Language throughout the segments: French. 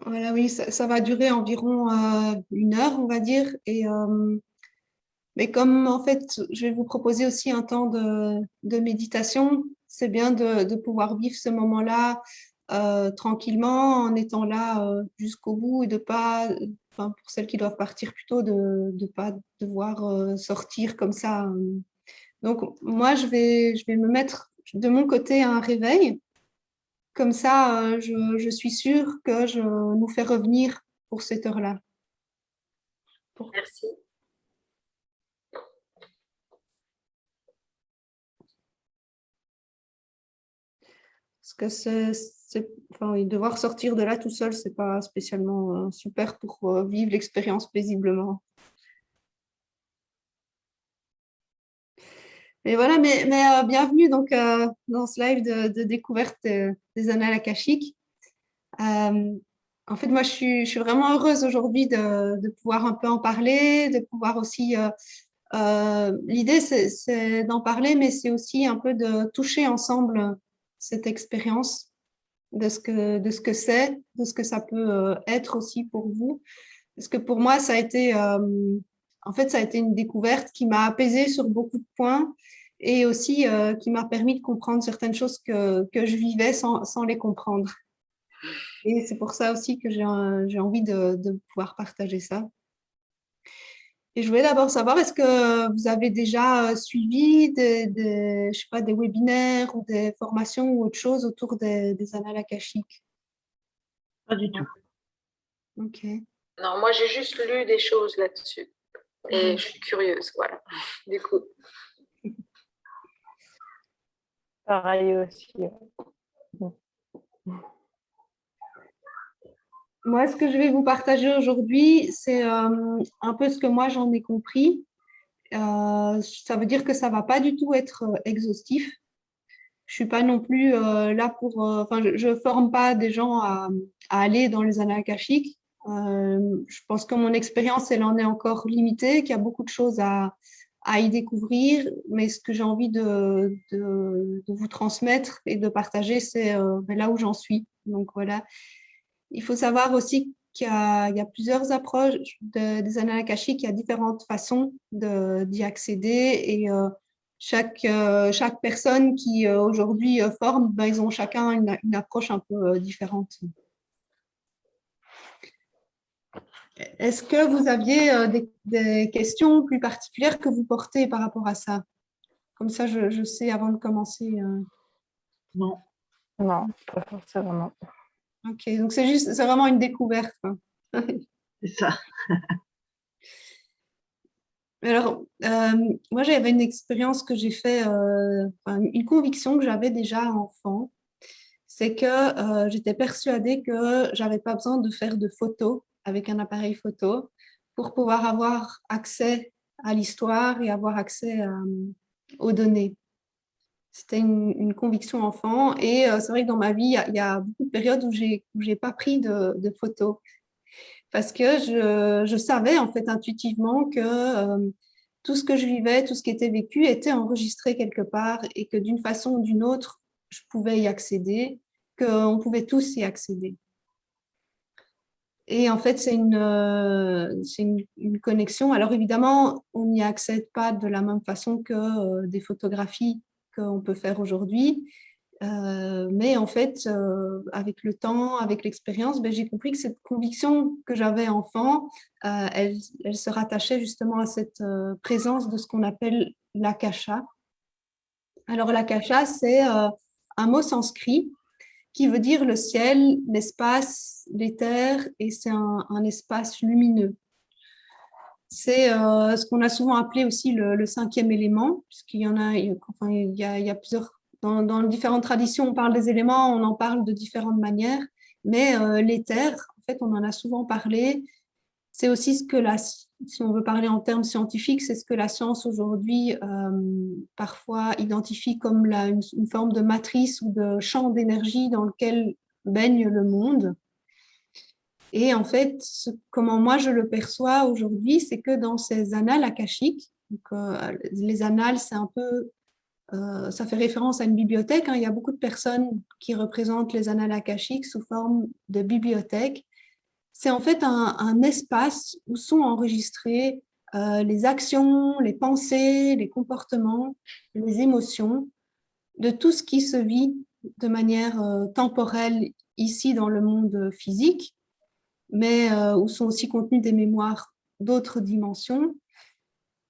Voilà, oui, ça va durer environ 1 heure, on va dire. Mais comme en fait, je vais vous proposer aussi un temps de méditation, c'est bien de pouvoir vivre ce moment-là tranquillement, en étant là jusqu'au bout et de pas, enfin, pour celles qui doivent partir plus tôt, de ne pas devoir sortir comme ça. Donc, moi, je vais me mettre de mon côté un réveil. Comme ça, je suis sûre que je nous fais revenir pour cette heure-là. Pour- Merci. Parce que enfin, oui, devoir sortir de là tout seul, c'est pas spécialement super pour vivre l'expérience paisiblement. Et voilà, mais bienvenue donc dans ce live de découverte des annales akashiques. Euh, En fait, moi, je suis vraiment heureuse aujourd'hui de pouvoir un peu en parler, de pouvoir aussi. L'idée, c'est d'en parler, mais c'est aussi un peu de toucher ensemble cette expérience de ce que c'est, de ce que ça peut être aussi pour vous. Parce que pour moi, en fait, ça a été une découverte qui m'a apaisée sur beaucoup de points et aussi qui m'a permis de comprendre certaines choses que je vivais sans les comprendre. Et c'est pour ça aussi que j'ai envie de pouvoir partager ça. Et je voulais d'abord savoir, est-ce que vous avez déjà suivi je sais pas, des webinaires ou des formations ou autre chose autour des annales akashiques? Pas du tout. Ok. Non, moi j'ai juste lu des choses là-dessus et je suis curieuse, voilà. Du coup, Pareil aussi. Moi, ce que je vais vous partager aujourd'hui, c'est un peu ce que moi j'en ai compris. Ça veut dire que ça va pas du tout être exhaustif. Je suis pas non plus là pour. Enfin, je forme pas des gens à aller dans les annales akashiques. Je pense que mon expérience, elle en est encore limitée, qu'il y a beaucoup de choses à y découvrir. Mais ce que j'ai envie de vous transmettre et de partager, c'est ben, là où j'en suis. Donc voilà. Il faut savoir aussi qu'il y a plusieurs approches des annales akashiques, il y a différentes façons d'y accéder et chaque personne qui aujourd'hui forme, ben, ils ont chacun une approche un peu différente. Est-ce que vous aviez des questions plus particulières que vous portez par rapport à ça? Comme ça, je sais avant de commencer. Non. Non, pas forcément. Ok, donc c'est vraiment une découverte, quoi. C'est ça. Alors, moi, j'avais une expérience que j'ai fait, enfin, une conviction que j'avais déjà enfant, c'est que j'étais persuadée que j'avais pas besoin de faire de photos avec un appareil photo pour pouvoir avoir accès à l'histoire et avoir accès aux données. C'était une conviction enfant et c'est vrai que dans ma vie, il y a beaucoup de périodes où j'ai pas pris de photos parce que je savais en fait intuitivement que tout ce que je vivais, tout ce qui était vécu était enregistré quelque part et que d'une façon ou d'une autre, je pouvais y accéder, qu'on pouvait tous y accéder. Et en fait, c'est une connexion. Alors évidemment, on n'y accède pas de la même façon que des photographies qu'on peut faire aujourd'hui. Mais en fait, avec le temps, avec l'expérience, ben, j'ai compris que cette conviction que j'avais enfant, elle se rattachait justement à cette présence de ce qu'on appelle l'akasha. Alors l'akasha, c'est un mot sanskrit qui veut dire le ciel, l'espace, l'éther, et c'est un espace lumineux. C'est ce qu'on a souvent appelé aussi le cinquième élément, puisqu'il y en a, enfin, il y a plusieurs. Dans différentes traditions, on parle des éléments, on en parle de différentes manières, mais l'éther, en fait, on en a souvent parlé. C'est aussi ce que si on veut parler en termes scientifiques, c'est ce que la science aujourd'hui parfois identifie comme une forme de matrice ou de champ d'énergie dans lequel baigne le monde. Et en fait, comment moi je le perçois aujourd'hui, c'est que dans ces annales akashiques, donc, les annales, c'est un peu, ça fait référence à une bibliothèque, hein. Il y a beaucoup de personnes qui représentent les annales akashiques sous forme de bibliothèque. c'est en fait un espace où sont enregistrées les actions, les pensées, les comportements, les émotions de tout ce qui se vit de manière temporelle ici dans le monde physique, mais où sont aussi contenues des mémoires d'autres dimensions.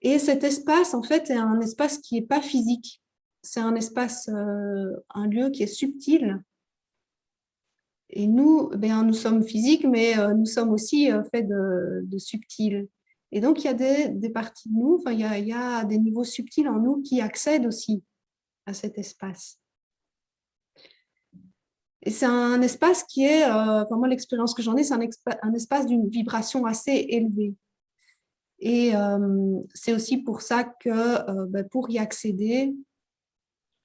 Et cet espace, en fait, est un espace qui n'est pas physique. C'est un espace, un lieu qui est subtil. Et nous, nous sommes physiques, mais nous sommes aussi faits de subtils. Et donc, il y a des parties de nous, enfin, il y a des niveaux subtils en nous qui accèdent aussi à cet espace. Et c'est un espace qui est, moi, l'expérience que j'en ai, c'est un espace d'une vibration assez élevée. Et c'est aussi pour ça que pour y accéder,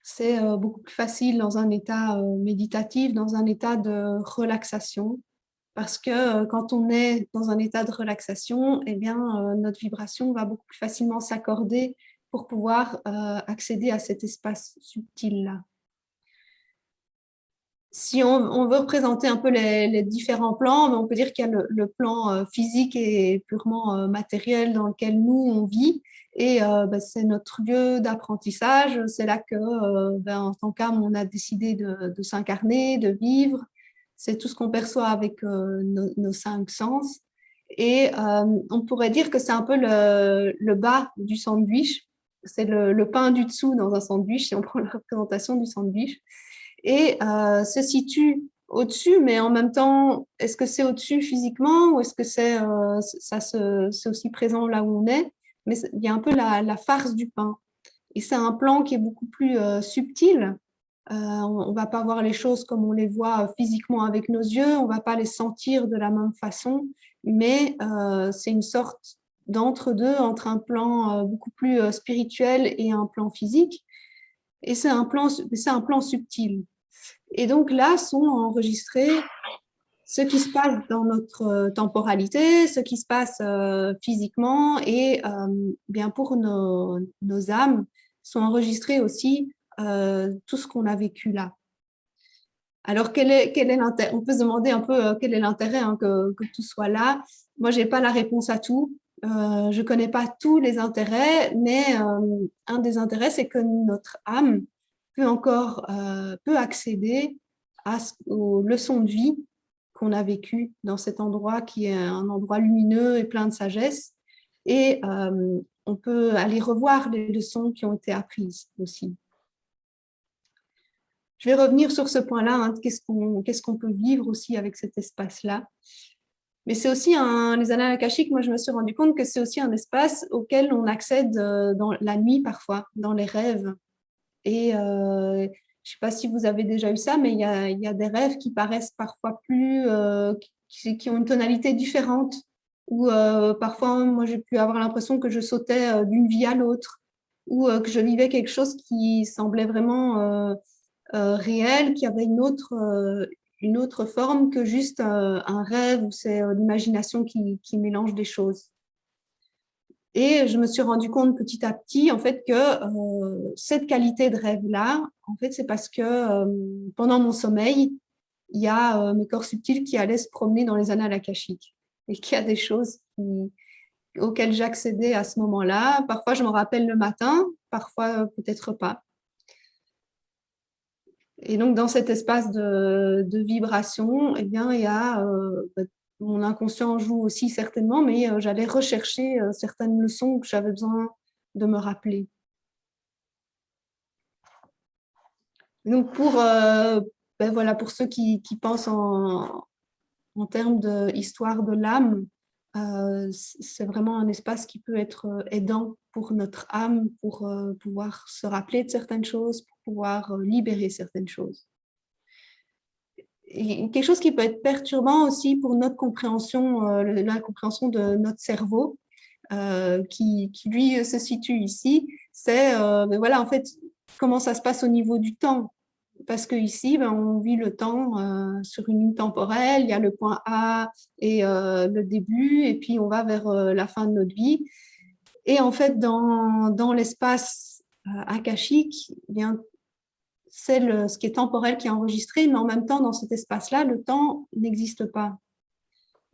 c'est beaucoup plus facile dans un état méditatif, dans un état de relaxation. Parce que quand on est dans un état de relaxation, eh bien, notre vibration va beaucoup plus facilement s'accorder pour pouvoir accéder à cet espace subtil-là. Si on veut représenter un peu les différents plans, on peut dire qu'il y a le plan physique et purement matériel dans lequel nous, on vit. Et c'est notre lieu d'apprentissage. C'est là que, en tant qu'âme, on a décidé de s'incarner, de vivre. C'est tout ce qu'on perçoit avec nos 5 sens. Et on pourrait dire que c'est un peu le bas du sandwich. C'est le pain du dessous dans un sandwich, si on prend la représentation du sandwich. Et se situe au-dessus, mais en même temps, est-ce que c'est au-dessus physiquement ou est-ce que c'est aussi présent là où on est? Mais il y a un peu la farce du pain. Et c'est un plan qui est beaucoup plus subtil. On ne va pas voir les choses comme on les voit physiquement avec nos yeux, on ne va pas les sentir de la même façon, mais c'est une sorte d'entre-deux, entre un plan beaucoup plus spirituel et un plan physique. Et c'est un plan subtil. Et donc là sont enregistrés ce qui se passe dans notre temporalité, ce qui se passe physiquement et bien pour nos âmes sont enregistrés aussi tout ce qu'on a vécu là. Alors, quel est l'intérêt? On peut se demander un peu quel est l'intérêt que tout soit là. Moi, je n'ai pas la réponse à tout. Je ne connais pas tous les intérêts, mais un des intérêts, c'est que notre âme peut accéder aux leçons de vie qu'on a vécues dans cet endroit qui est un endroit lumineux et plein de sagesse. Et on peut aller revoir les leçons qui ont été apprises aussi. Je vais revenir sur ce point-là, hein, qu'est-ce qu'on peut vivre aussi avec cet espace-là. Mais c'est aussi les annales akashiques, moi je me suis rendu compte que c'est aussi un espace auquel on accède dans la nuit parfois, dans les rêves. Et je ne sais pas si vous avez déjà eu ça, mais il y a des rêves qui paraissent parfois plus, qui ont une tonalité différente, où parfois moi j'ai pu avoir l'impression que je sautais d'une vie à l'autre, ou que je vivais quelque chose qui semblait vraiment réel, qui avait une autre forme que juste un rêve où c'est l'imagination qui mélange des choses. Et je me suis rendu compte petit à petit, en fait, que cette qualité de rêve-là, en fait, c'est parce que pendant mon sommeil, il y a mes corps subtils qui allaient se promener dans les annales akashiques et qu'il y a des choses auxquelles j'accédais à ce moment-là. Parfois, je m'en rappelle le matin, parfois peut-être pas. Et donc, dans cet espace de vibration, eh bien, il y a mon inconscient joue aussi certainement, mais j'allais rechercher certaines leçons que j'avais besoin de me rappeler. Et donc, pour ceux qui pensent en termes d'histoire de l'âme, c'est vraiment un espace qui peut être aidant pour notre âme, pour pouvoir se rappeler de certaines choses, pour pouvoir libérer certaines choses. Et quelque chose qui peut être perturbant aussi pour notre compréhension, la compréhension de notre cerveau, qui lui se situe ici, c'est en fait, comment ça se passe au niveau du temps. Parce qu'ici, on vit le temps sur une ligne temporelle, il y a le point A et le début, et puis on va vers la fin de notre vie. Et en fait, dans l'espace akashique, eh bien, c'est ce qui est temporel qui est enregistré, mais en même temps, dans cet espace-là, le temps n'existe pas.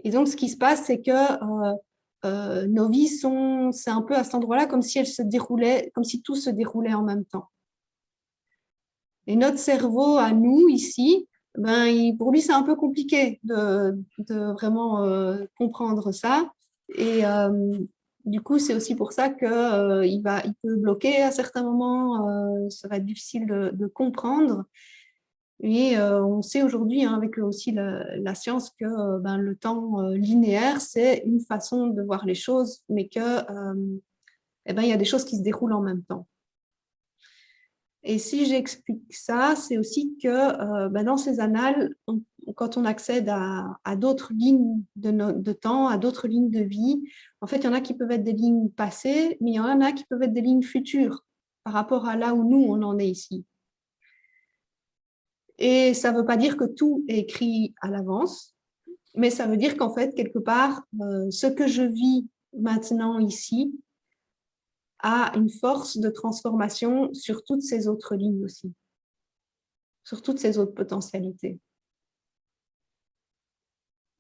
Et donc, ce qui se passe, c'est que nos vies c'est un peu à cet endroit-là comme si elles se déroulaient, comme si tout se déroulait en même temps. Et notre cerveau, à nous, ici, pour lui, c'est un peu compliqué de vraiment comprendre ça. Et du coup, c'est aussi pour ça qu'il il peut bloquer à certains moments. Ça va être difficile de comprendre. Et on sait aujourd'hui, hein, avec aussi la science, que le temps linéaire, c'est une façon de voir les choses, mais que il y a des choses qui se déroulent en même temps. Et si j'explique ça, c'est aussi que dans ces annales, quand on accède à d'autres lignes de temps, à d'autres lignes de vie, en fait, il y en a qui peuvent être des lignes passées, mais il y en a qui peuvent être des lignes futures par rapport à là où nous, on en est ici. Et ça ne veut pas dire que tout est écrit à l'avance, mais ça veut dire qu'en fait, quelque part, ce que je vis maintenant ici a une force de transformation sur toutes ces autres lignes aussi, sur toutes ces autres potentialités.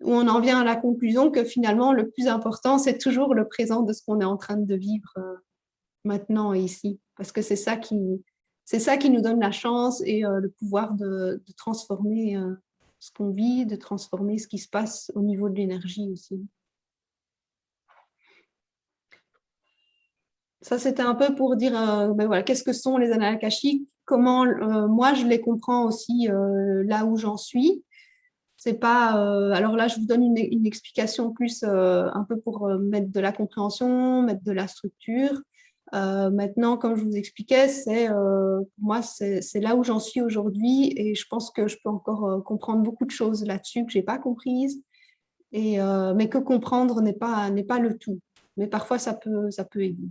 Où on en vient à la conclusion que finalement, le plus important, c'est toujours le présent de ce qu'on est en train de vivre maintenant et ici, parce que c'est ça qui nous donne la chance et le pouvoir de transformer ce qu'on vit, de transformer ce qui se passe au niveau de l'énergie aussi. Ça, c'était un peu pour dire voilà, qu'est-ce que sont les annales akashiques, comment moi je les comprends aussi là où j'en suis. C'est pas, alors là, je vous donne une explication plus un peu pour mettre de la compréhension, mettre de la structure. Maintenant, comme je vous expliquais, pour moi, c'est là où j'en suis aujourd'hui et je pense que je peux encore comprendre beaucoup de choses là-dessus que je n'ai pas comprises, mais que comprendre n'est pas le tout. Mais parfois, ça peut aider.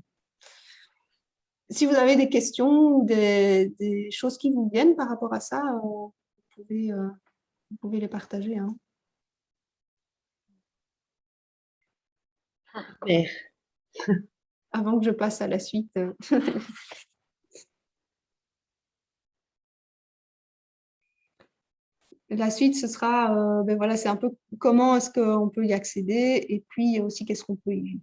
Si vous avez des questions ou des choses qui vous viennent par rapport à ça, vous pouvez les partager. Hein. Avant que je passe à la suite. La suite, ce sera, voilà, c'est un peu comment est-ce qu'on peut y accéder et puis aussi qu'est-ce qu'on peut y vivre.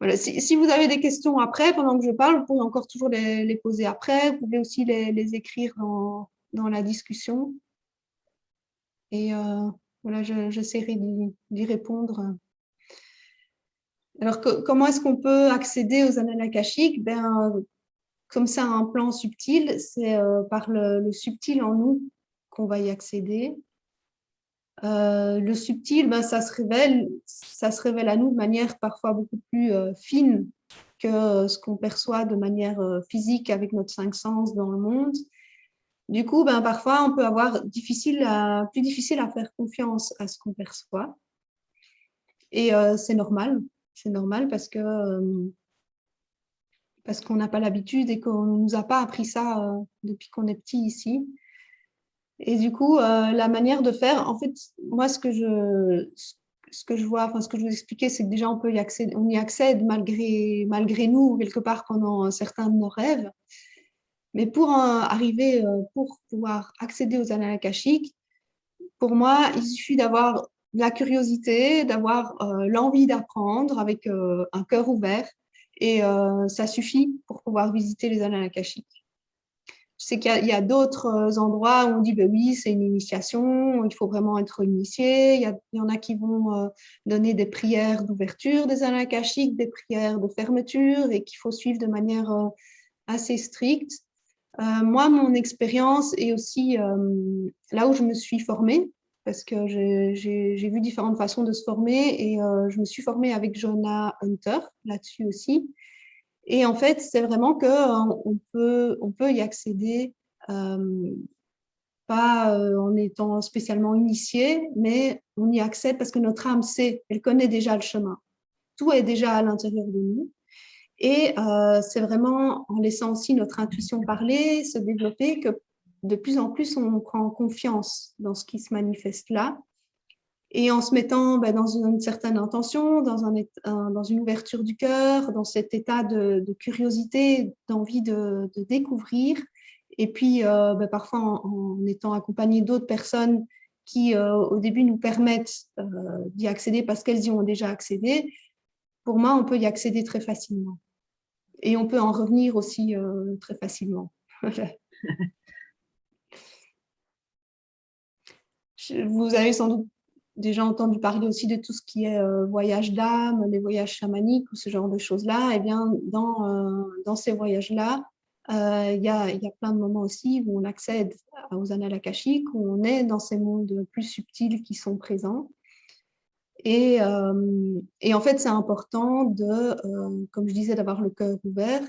Voilà. Si vous avez des questions après, pendant que je parle, vous pouvez encore toujours les poser après. Vous pouvez aussi les écrire dans la discussion. Et voilà, j'essaierai d'y répondre. Alors, comment est-ce qu'on peut accéder aux annales akashiques? Comme ça, un plan subtil, c'est par le subtil en nous qu'on va y accéder. Le subtil, ça se révèle à nous de manière parfois beaucoup plus fine que ce qu'on perçoit de manière physique avec notre cinq sens dans le monde. Du coup, parfois, on peut avoir plus difficile à faire confiance à ce qu'on perçoit. Et c'est normal. C'est normal parce qu'on n'a pas l'habitude et qu'on ne nous a pas appris ça depuis qu'on est petit ici. Et du coup, la manière de faire, en fait, moi, ce que je vois, enfin, ce que je vous expliquais, c'est que déjà, on y accède malgré nous, quelque part, pendant certains de nos rêves. Mais pour pouvoir accéder aux annales akashiques, pour moi, il suffit d'avoir de la curiosité, d'avoir l'envie d'apprendre avec un cœur ouvert. Et ça suffit pour pouvoir visiter les annales akashiques. Je sais qu'il y a d'autres endroits où on dit oui, c'est une initiation, il faut vraiment être initié. Il y en a qui vont donner des prières d'ouverture des annales akashiques, des prières de fermeture et qu'il faut suivre de manière assez stricte. Moi, mon expérience est aussi là où je me suis formée, parce que j'ai vu différentes façons de se former et je me suis formée avec Jonah Hunter là-dessus aussi. Et en fait, c'est vraiment qu'on peut y accéder, pas en étant spécialement initié, mais on y accède parce que notre âme sait, elle connaît déjà le chemin. Tout est déjà à l'intérieur de nous. Et c'est vraiment en laissant aussi notre intuition parler, se développer, que de plus en plus, on prend confiance dans ce qui se manifeste là. Et en se mettant dans une certaine intention, dans une ouverture du cœur, dans cet état de curiosité, d'envie de découvrir, et puis parfois en étant accompagné d'autres personnes qui, au début, nous permettent d'y accéder parce qu'elles y ont déjà accédé, pour moi, on peut y accéder très facilement. Et on peut en revenir aussi très facilement. Vous avez sans doute déjà entendu parler aussi de tout ce qui est voyage d'âme, les voyages chamaniques ou ce genre de choses-là. Eh bien, dans ces voyages-là, il y a plein de moments aussi où on accède aux annales akashiques, où on est dans ces mondes plus subtils qui sont présents. Et en fait, c'est important comme je disais, d'avoir le cœur ouvert.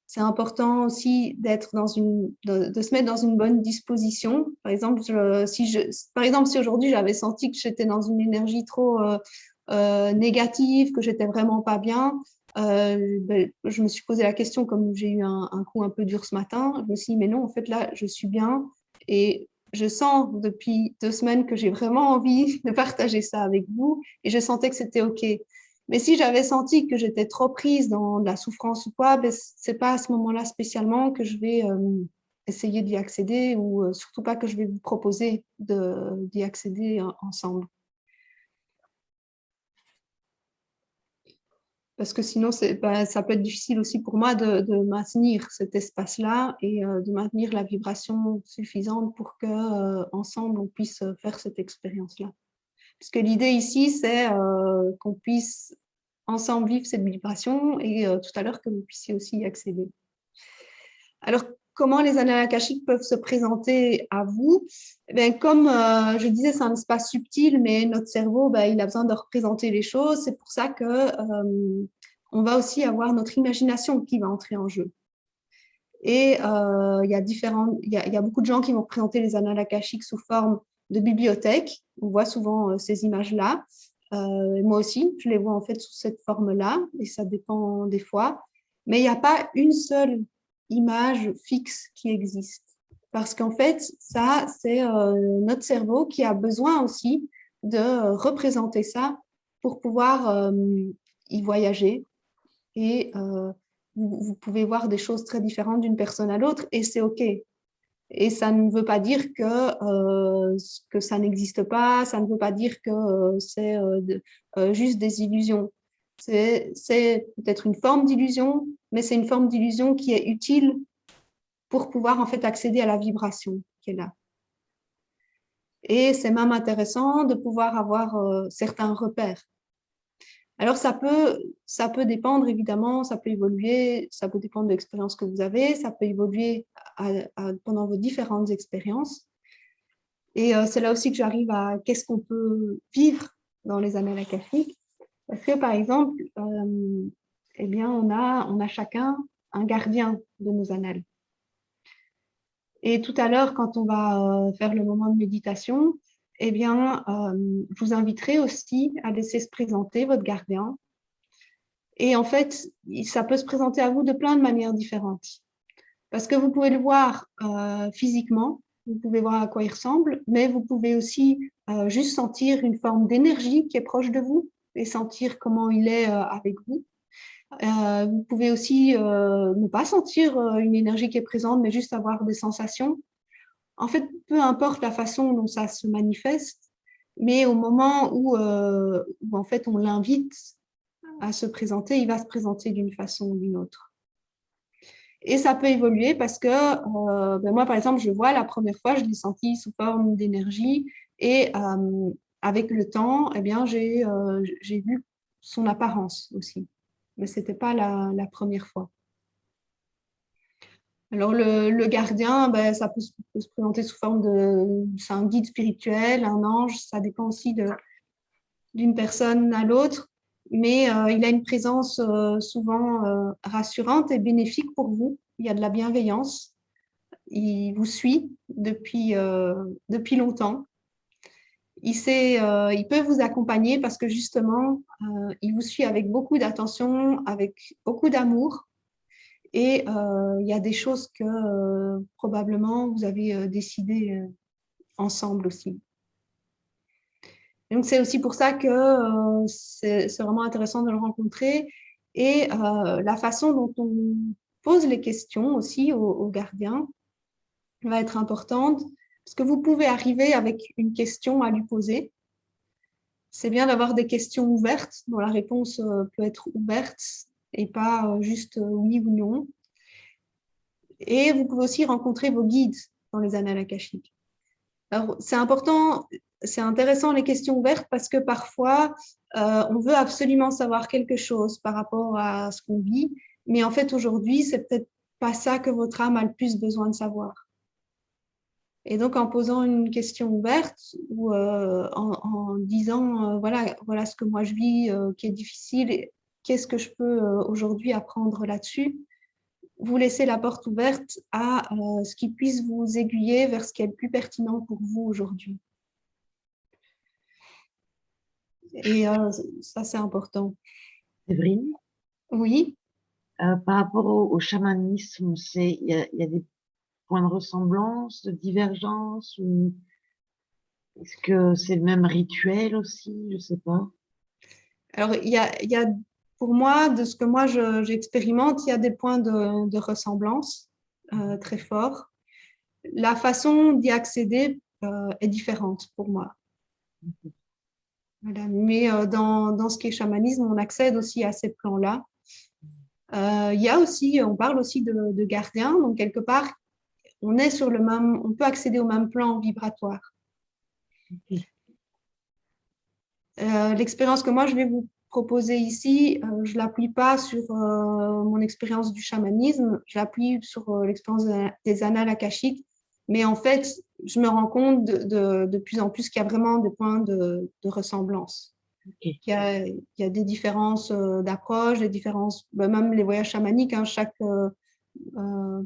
C'est important aussi de se mettre dans une bonne disposition. Par exemple, si aujourd'hui j'avais senti que j'étais dans une énergie trop négative, que j'étais vraiment pas bien, je me suis posé la question, comme j'ai eu un coup un peu dur ce matin, je me suis dit, mais non, en fait là, je suis bien et je sens depuis 2 semaines que j'ai vraiment envie de partager ça avec vous et je sentais que c'était OK. Mais si j'avais senti que j'étais trop prise dans de la souffrance ou quoi, ben, ce n'est pas à ce moment-là spécialement que je vais essayer d'y accéder ou surtout pas que je vais vous proposer d'y accéder ensemble. Parce que sinon, ça peut être difficile aussi pour moi de maintenir cet espace-là et de maintenir la vibration suffisante pour qu'ensemble, on puisse faire cette expérience-là. Parce que l'idée ici, c'est qu'on puisse ensemble vivre cette vibration et tout à l'heure que vous puissiez aussi y accéder. Alors, comment les annales akashiques peuvent se présenter à vous? Comme je disais, c'est un espace subtil, mais notre cerveau, il a besoin de représenter les choses. C'est pour ça qu'on va aussi avoir notre imagination qui va entrer en jeu. Et il y a beaucoup de gens qui vont présenter les annales akashiques sous forme de bibliothèque. On voit souvent ces images-là. Moi aussi, je les vois en fait sous cette forme-là, et ça dépend des fois. Mais il n'y a pas une seule image fixe qui existe. Parce qu'en fait, ça, c'est notre cerveau qui a besoin aussi de représenter ça pour pouvoir y voyager. Et vous pouvez voir des choses très différentes d'une personne à l'autre, et c'est OK. Et ça ne veut pas dire que ça n'existe pas, ça ne veut pas dire que c'est juste des illusions. C'est peut-être une forme d'illusion, mais c'est une forme d'illusion qui est utile pour pouvoir en fait accéder à la vibration qui est là. Et c'est même intéressant de pouvoir avoir certains repères. Alors, ça peut dépendre, évidemment, ça peut évoluer, ça peut dépendre de l'expérience que vous avez, ça peut évoluer pendant vos différentes expériences. Et c'est là aussi que j'arrive à qu'est-ce qu'on peut vivre dans les annales akashiques. Parce que, par exemple, eh bien, on a chacun un gardien de nos annales. Et tout à l'heure, quand on va faire le moment de méditation, eh bien, je vous inviterai aussi à laisser se présenter votre gardien. Et en fait, ça peut se présenter à vous de plein de manières différentes. Parce que vous pouvez le voir physiquement, vous pouvez voir à quoi il ressemble, mais vous pouvez aussi juste sentir une forme d'énergie qui est proche de vous et sentir comment il est avec vous. Vous pouvez aussi ne pas sentir une énergie qui est présente, mais juste avoir des sensations. En fait, peu importe la façon dont ça se manifeste, mais au moment où en fait on l'invite à se présenter, il va se présenter d'une façon ou d'une autre. Et ça peut évoluer parce que moi, par exemple, je vois la première fois, je l'ai senti sous forme d'énergie et avec le temps, eh bien, j'ai vu son apparence aussi. Mais ce n'était pas la première fois. Alors, le gardien, ça peut se présenter sous forme c'est un guide spirituel, un ange, ça dépend aussi d'une personne à l'autre, mais il a une présence souvent rassurante et bénéfique pour vous. Il y a de la bienveillance. Il vous suit depuis longtemps. Il peut vous accompagner parce que justement, il vous suit avec beaucoup d'attention, avec beaucoup d'amour. Et il y a des choses que probablement vous avez décidées ensemble aussi. Donc, c'est aussi pour ça que c'est vraiment intéressant de le rencontrer. Et la façon dont on pose les questions aussi aux gardiens va être importante Parce que vous pouvez arriver avec une question à lui poser. C'est bien d'avoir des questions ouvertes, dont la réponse peut être ouverte et pas juste oui ou non. Et vous pouvez aussi rencontrer vos guides dans les annales akashiques. Alors, c'est important, c'est intéressant les questions ouvertes parce que parfois, on veut absolument savoir quelque chose par rapport à ce qu'on vit, mais en fait, aujourd'hui, c'est peut-être pas ça que votre âme a le plus besoin de savoir. Et donc, en posant une question ouverte ou en disant, voilà ce que moi je vis qui est difficile, qu'est-ce que je peux aujourd'hui apprendre là-dessus, vous laissez la porte ouverte à ce qui puisse vous aiguiller vers ce qui est le plus pertinent pour vous aujourd'hui. Et ça, c'est important. Séverine, Oui. par rapport au chamanisme, il y a des points de ressemblance, de divergence, ou est-ce que c'est le même rituel aussi? Je sais pas. Alors, il y a, pour moi, de ce que moi j'expérimente, il y a des points de ressemblance très forts. La façon d'y accéder est différente pour moi. Voilà. Mais dans ce qui est chamanisme, on accède aussi à ces plans-là. Il y a aussi, on parle aussi de gardiens, donc quelque part, on est sur le même, on peut accéder au même plan vibratoire. L'expérience que moi je vais vous proposer ici, je ne l'appuie pas sur mon expérience du chamanisme, je l'appuie sur l'expérience des annales akashiques, mais en fait, je me rends compte de plus en plus qu'il y a vraiment des points de ressemblance. Okay. Il y a des différences d'approche, des différences, même les voyages chamaniques, hein, chaque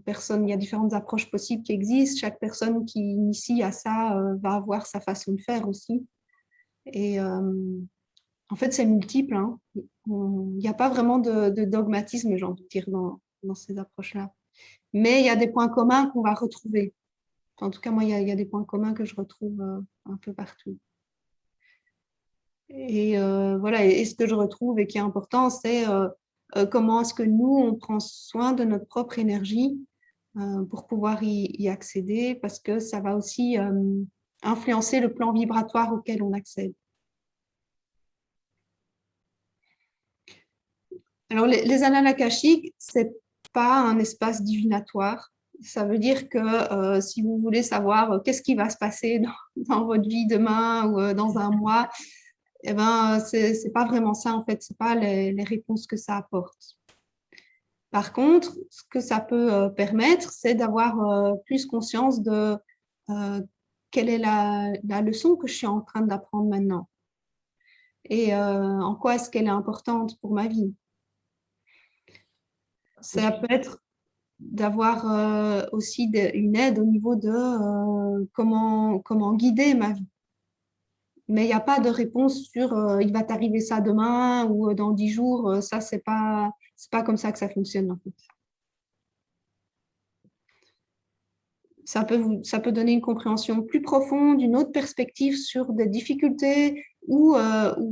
personne, il y a différentes approches possibles qui existent, chaque personne qui initie à ça va avoir sa façon de faire aussi. Et en fait, c'est multiple. Hein. Il n'y a pas vraiment de dogmatisme, j'ai envie de dire, dans ces approches-là. Mais il y a des points communs qu'on va retrouver. En tout cas, moi, il y a des points communs que je retrouve un peu partout. Et voilà, et ce que je retrouve et qui est important, c'est comment est-ce que nous, on prend soin de notre propre énergie pour pouvoir y accéder, parce que ça va aussi influencer le plan vibratoire auquel on accède. Alors, les annales akashiques, ce n'est pas un espace divinatoire. Ça veut dire que si vous voulez savoir qu'est-ce qui va se passer dans votre vie demain ou dans un mois, eh ben, ce n'est pas vraiment ça, en fait. Ce n'est pas les réponses que ça apporte. Par contre, ce que ça peut permettre, c'est d'avoir plus conscience de quelle est la leçon que je suis en train d'apprendre maintenant et en quoi est-ce qu'elle est importante pour ma vie. Ça peut être d'avoir aussi une aide au niveau de comment guider ma vie. Mais il n'y a pas de réponse sur il va t'arriver ça demain ou dans 10 jours. Ça, c'est pas comme ça que ça fonctionne en fait. Ça peut donner une compréhension plus profonde, une autre perspective sur des difficultés ou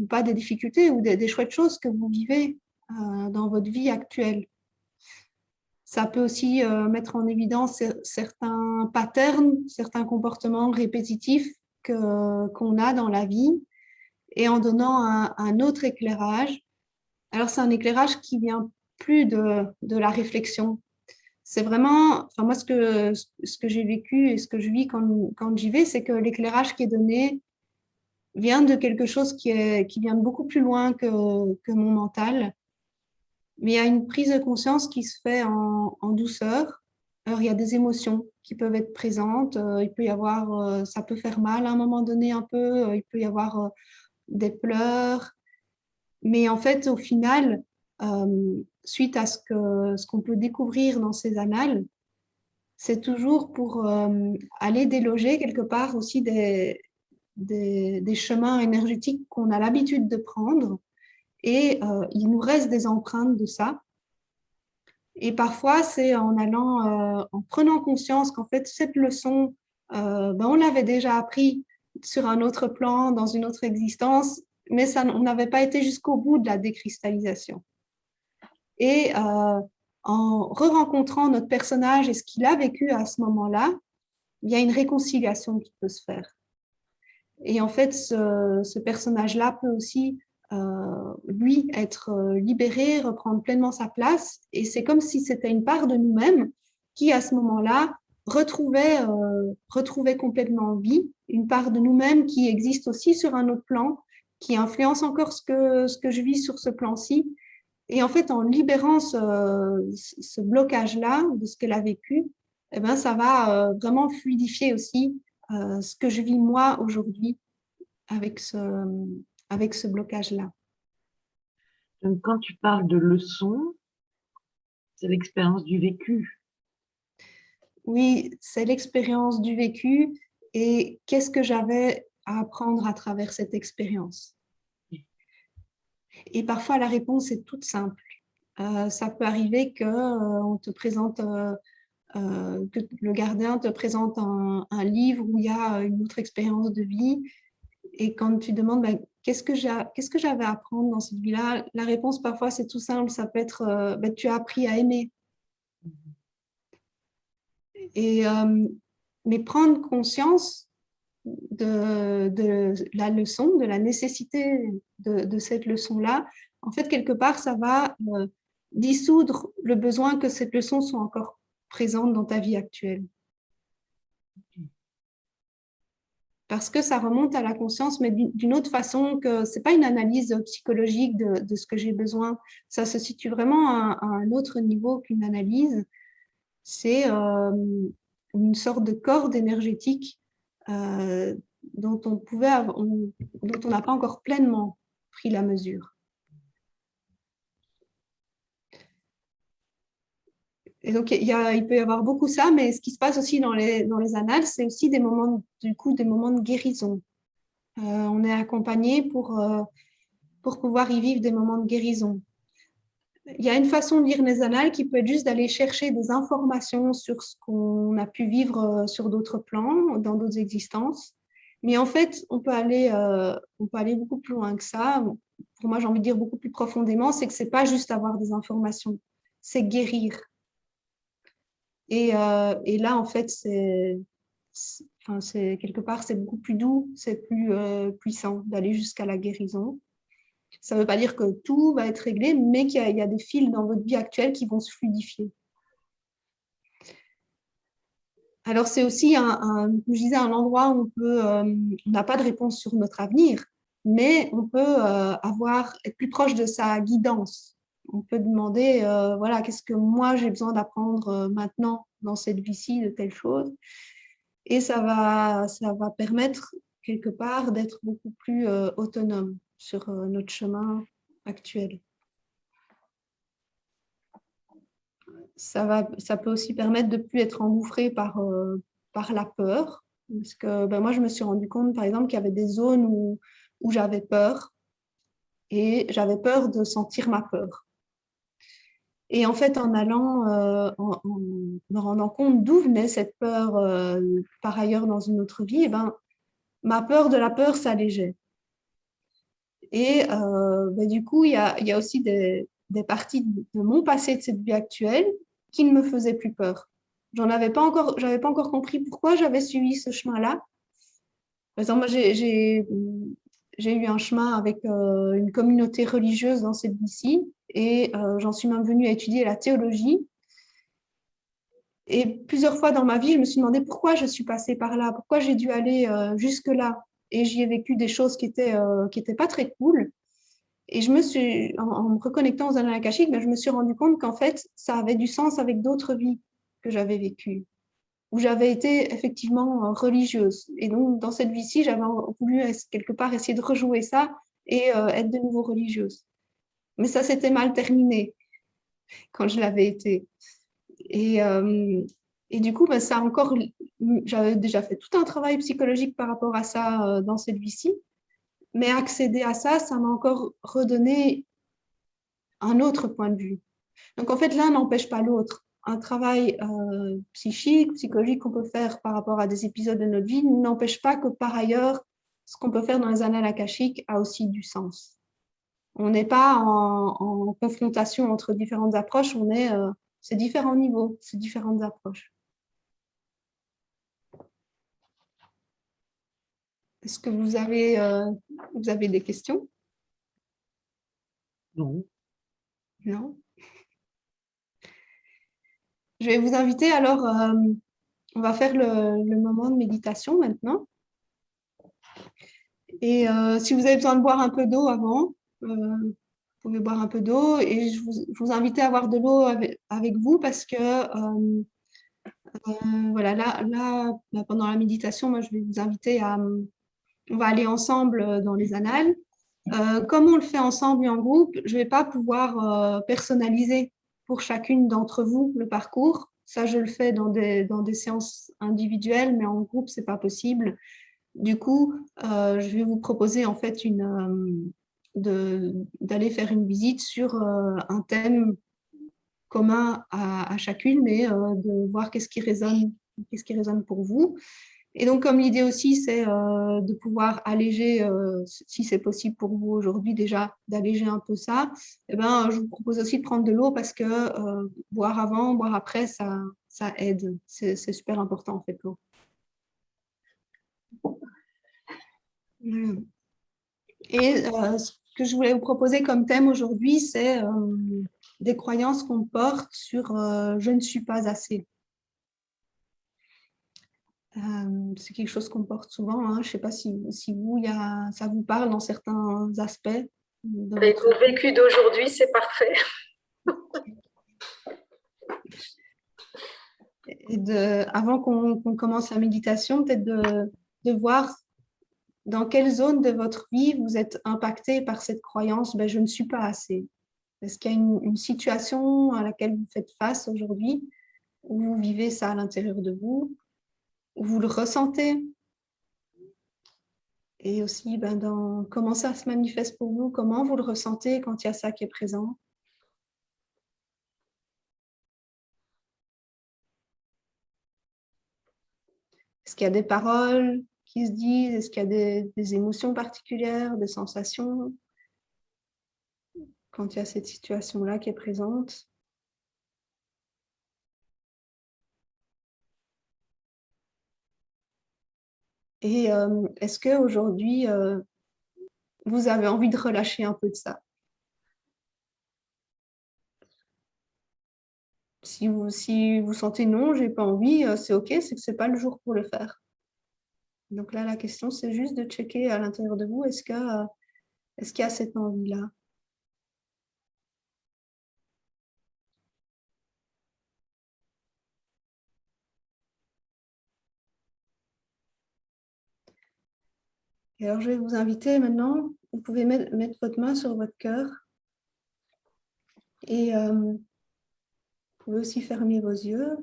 pas des difficultés ou des chouettes choses que vous vivez dans votre vie actuelle. Ça peut aussi mettre en évidence certains patterns, certains comportements répétitifs qu'on a dans la vie et en donnant un autre éclairage. Alors, c'est un éclairage qui vient plus de la réflexion. C'est vraiment, enfin moi, ce que j'ai vécu et ce que je vis quand j'y vais, c'est que l'éclairage qui est donné vient de quelque chose qui vient de beaucoup plus loin que mon mental. Mais il y a une prise de conscience qui se fait en douceur. Alors, il y a des émotions qui peuvent être présentes. Il peut y avoir, ça peut faire mal à un moment donné un peu. Il peut y avoir des pleurs. Mais en fait, au final, suite à ce qu'on peut découvrir dans ces annales, c'est toujours pour aller déloger quelque part aussi des chemins énergétiques qu'on a l'habitude de prendre. Et il nous reste des empreintes de ça. Et parfois, c'est en prenant conscience qu'en fait, cette leçon, on l'avait déjà appris sur un autre plan, dans une autre existence, mais on n'avait pas été jusqu'au bout de la décristallisation. Et en re-rencontrant notre personnage et ce qu'il a vécu à ce moment-là, il y a une réconciliation qui peut se faire. Et en fait, ce personnage-là peut aussi, lui, être libéré, reprendre pleinement sa place. Et c'est comme si c'était une part de nous-mêmes qui, à ce moment-là, retrouvait complètement vie, une part de nous-mêmes qui existe aussi sur un autre plan, qui influence encore ce que je vis sur ce plan-ci. Et en fait, en libérant ce blocage-là de ce qu'elle a vécu, eh ben, ça va vraiment fluidifier aussi ce que je vis moi aujourd'hui avec ce blocage-là. Donc, quand tu parles de leçon, c'est l'expérience du vécu. Oui, c'est l'expérience du vécu et qu'est-ce que j'avais à apprendre à travers cette expérience. Et parfois, la réponse est toute simple. Ça peut arriver qu'on te présente, que le gardien te présente un livre où il y a une autre expérience de vie. Et quand tu demandes ben, qu'est-ce que j'avais à apprendre dans cette vie-là, la réponse parfois c'est tout simple, ça peut être ben, tu as appris à aimer. Et, mais prendre conscience de la leçon, de la nécessité de cette leçon-là, en fait, quelque part, ça va dissoudre le besoin que cette leçon soit encore présente dans ta vie actuelle. Parce que ça remonte à la conscience, mais d'une autre façon, que ce n'est pas une analyse psychologique de ce que j'ai besoin. Ça se situe vraiment à un autre niveau qu'une analyse. C'est une sorte de corde énergétique dont on n'a pas encore pleinement pris la mesure. Et donc, il peut y avoir beaucoup ça, mais ce qui se passe aussi dans les annales, c'est aussi des moments de guérison. On est accompagné pour pouvoir y vivre des moments de guérison. Il y a une façon de lire les annales qui peut être juste d'aller chercher des informations sur ce qu'on a pu vivre sur d'autres plans, dans d'autres existences. Mais en fait, on peut aller beaucoup plus loin que ça. Pour moi, j'ai envie de dire beaucoup plus profondément, c'est que ce n'est pas juste avoir des informations, c'est guérir. Et là, en fait, quelque part, c'est beaucoup plus doux, c'est plus puissant d'aller jusqu'à la guérison. Ça ne veut pas dire que tout va être réglé, mais qu'il y a des fils dans votre vie actuelle qui vont se fluidifier. Alors, c'est aussi, je disais, un endroit où on n'a pas de réponse sur notre avenir, mais on peut être plus proche de sa guidance. On peut demander, voilà, qu'est-ce que moi j'ai besoin d'apprendre maintenant dans cette vie-ci de telle chose. Et ça va permettre quelque part d'être beaucoup plus autonome sur notre chemin actuel. Ça peut aussi permettre de ne plus être engouffré par la peur. Parce que ben, moi, je me suis rendu compte, par exemple, qu'il y avait des zones où j'avais peur et j'avais peur de sentir ma peur. Et en fait, en me rendant compte d'où venait cette peur par ailleurs dans une autre vie, eh ben, ma peur de la peur s'allégeait. Et ben, du coup, il y a aussi des parties de mon passé de cette vie actuelle qui ne me faisaient plus peur. J'avais pas encore compris pourquoi j'avais suivi ce chemin-là. Par exemple, moi, j'ai eu un chemin avec une communauté religieuse dans cette vie-ci et j'en suis même venue à étudier la théologie. Et plusieurs fois dans ma vie, je me suis demandé pourquoi je suis passée par là, pourquoi j'ai dû aller jusque-là. Et j'y ai vécu des choses qui étaient pas très cool. Et en me reconnectant aux annales akashiques, ben, je me suis rendu compte qu'en fait, ça avait du sens avec d'autres vies que j'avais vécues, où j'avais été effectivement religieuse. Et donc, dans cette vie-ci, j'avais voulu quelque part essayer de rejouer ça et être de nouveau religieuse. Mais ça s'était mal terminé quand je l'avais été. Et du coup, ben, j'avais déjà fait tout un travail psychologique par rapport à ça dans cette vie-ci. Mais accéder à ça, ça m'a encore redonné un autre point de vue. Donc, en fait, l'un n'empêche pas l'autre. Un travail psychique, psychologique qu'on peut faire par rapport à des épisodes de notre vie n'empêche pas que, par ailleurs, ce qu'on peut faire dans les annales akashiques a aussi du sens. On n'est pas en confrontation entre différentes approches, c'est différents niveaux, c'est différentes approches. Est-ce que vous avez des questions? Non. Non. Je vais vous inviter alors, on va faire le moment de méditation maintenant. Et si vous avez besoin de boire un peu d'eau avant, vous pouvez boire un peu d'eau. Et je vous invite à avoir de l'eau avec vous parce que voilà, là, pendant la méditation, moi, je vais vous inviter on va aller ensemble dans les annales. Comme on le fait ensemble et en groupe, je ne vais pas pouvoir personnaliser pour chacune d'entre vous le parcours. Ça, je le fais dans des séances individuelles, mais en groupe, ce n'est pas possible. Du coup, je vais vous proposer en fait d'aller faire une visite sur un thème commun à chacune, mais de voir qu'est-ce qui résonne pour vous. Et donc, comme l'idée aussi, c'est de pouvoir alléger, si c'est possible pour vous aujourd'hui déjà, d'alléger un peu ça, eh ben, je vous propose aussi de prendre de l'eau parce que boire avant, boire après, ça aide. C'est super important en fait, l'eau. Et ce que je voulais vous proposer comme thème aujourd'hui, c'est des croyances qu'on porte sur je ne suis pas assez. C'est quelque chose qu'on porte souvent. Hein. Je ne sais pas si vous, ça vous parle dans certains aspects. Avec mon vécu d'aujourd'hui, c'est parfait. Avant qu'on commence la méditation, peut-être de voir dans quelle zone de votre vie vous êtes impacté par cette croyance, ben, je ne suis pas assez. Est-ce qu'il y a une situation à laquelle vous faites face aujourd'hui, où vous vivez ça à l'intérieur de vous, où vous le ressentez? Et aussi, ben, comment ça se manifeste pour vous, comment vous le ressentez quand il y a ça qui est présent? Est-ce qu'il y a des paroles qui se disent? Est-ce qu'il y a des émotions particulières, des sensations quand il y a cette situation-là qui est présente? Et est-ce qu'aujourd'hui, vous avez envie de relâcher un peu de ça? Si vous sentez non, j'ai pas envie, c'est OK, c'est que c'est pas le jour pour le faire. Donc là, la question, c'est juste de checker à l'intérieur de vous, est-ce qu'il y a cette envie-là? Et alors, je vais vous inviter maintenant, vous pouvez mettre votre main sur votre cœur et vous pouvez aussi fermer vos yeux,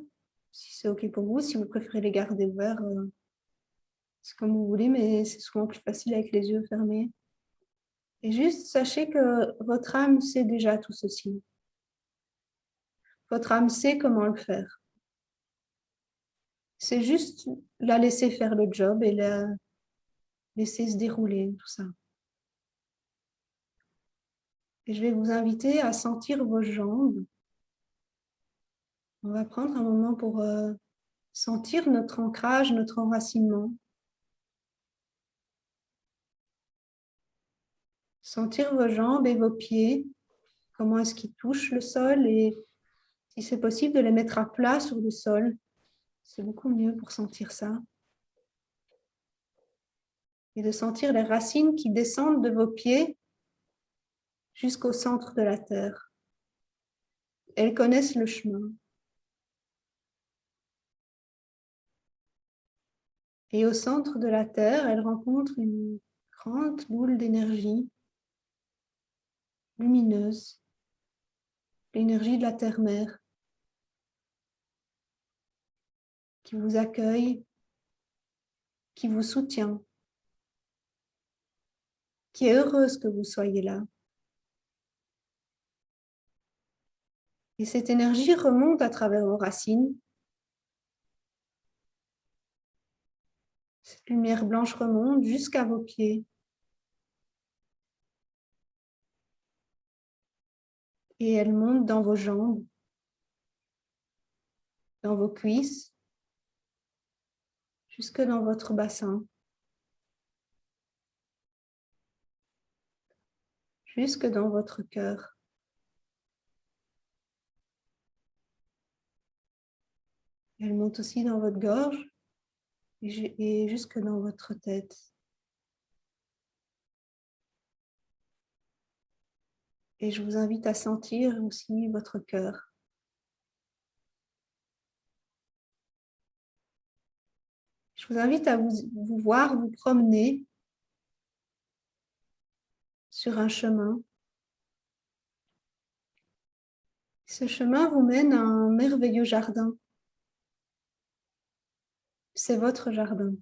si c'est OK pour vous. Si vous préférez les garder ouverts, c'est comme vous voulez, mais c'est souvent plus facile avec les yeux fermés. Et juste sachez que votre âme sait déjà tout ceci. Votre âme sait comment le faire. C'est juste la laisser faire le job et la laisser se dérouler, tout ça. Et je vais vous inviter à sentir vos jambes. On va prendre un moment pour sentir notre ancrage, notre enracinement. Sentir vos jambes et vos pieds, comment est-ce qu'ils touchent le sol et si c'est possible de les mettre à plat sur le sol. C'est beaucoup mieux pour sentir ça. Et de sentir les racines qui descendent de vos pieds jusqu'au centre de la terre. Elles connaissent le chemin. Et au centre de la terre, elles rencontrent une grande boule d'énergie lumineuse, l'énergie de la terre-mère, qui vous accueille, qui vous soutient, qui est heureuse que vous soyez là. Et cette énergie remonte à travers vos racines. Cette lumière blanche remonte jusqu'à vos pieds. Et elle monte dans vos jambes, dans vos cuisses, jusque dans votre bassin. jusque dans votre cœur. Elle monte aussi dans votre gorge et jusque dans votre tête. Et je vous invite à sentir aussi votre cœur. Je vous invite à vous voir vous promener sur un chemin. Ce chemin vous mène à un merveilleux jardin. C'est votre jardin.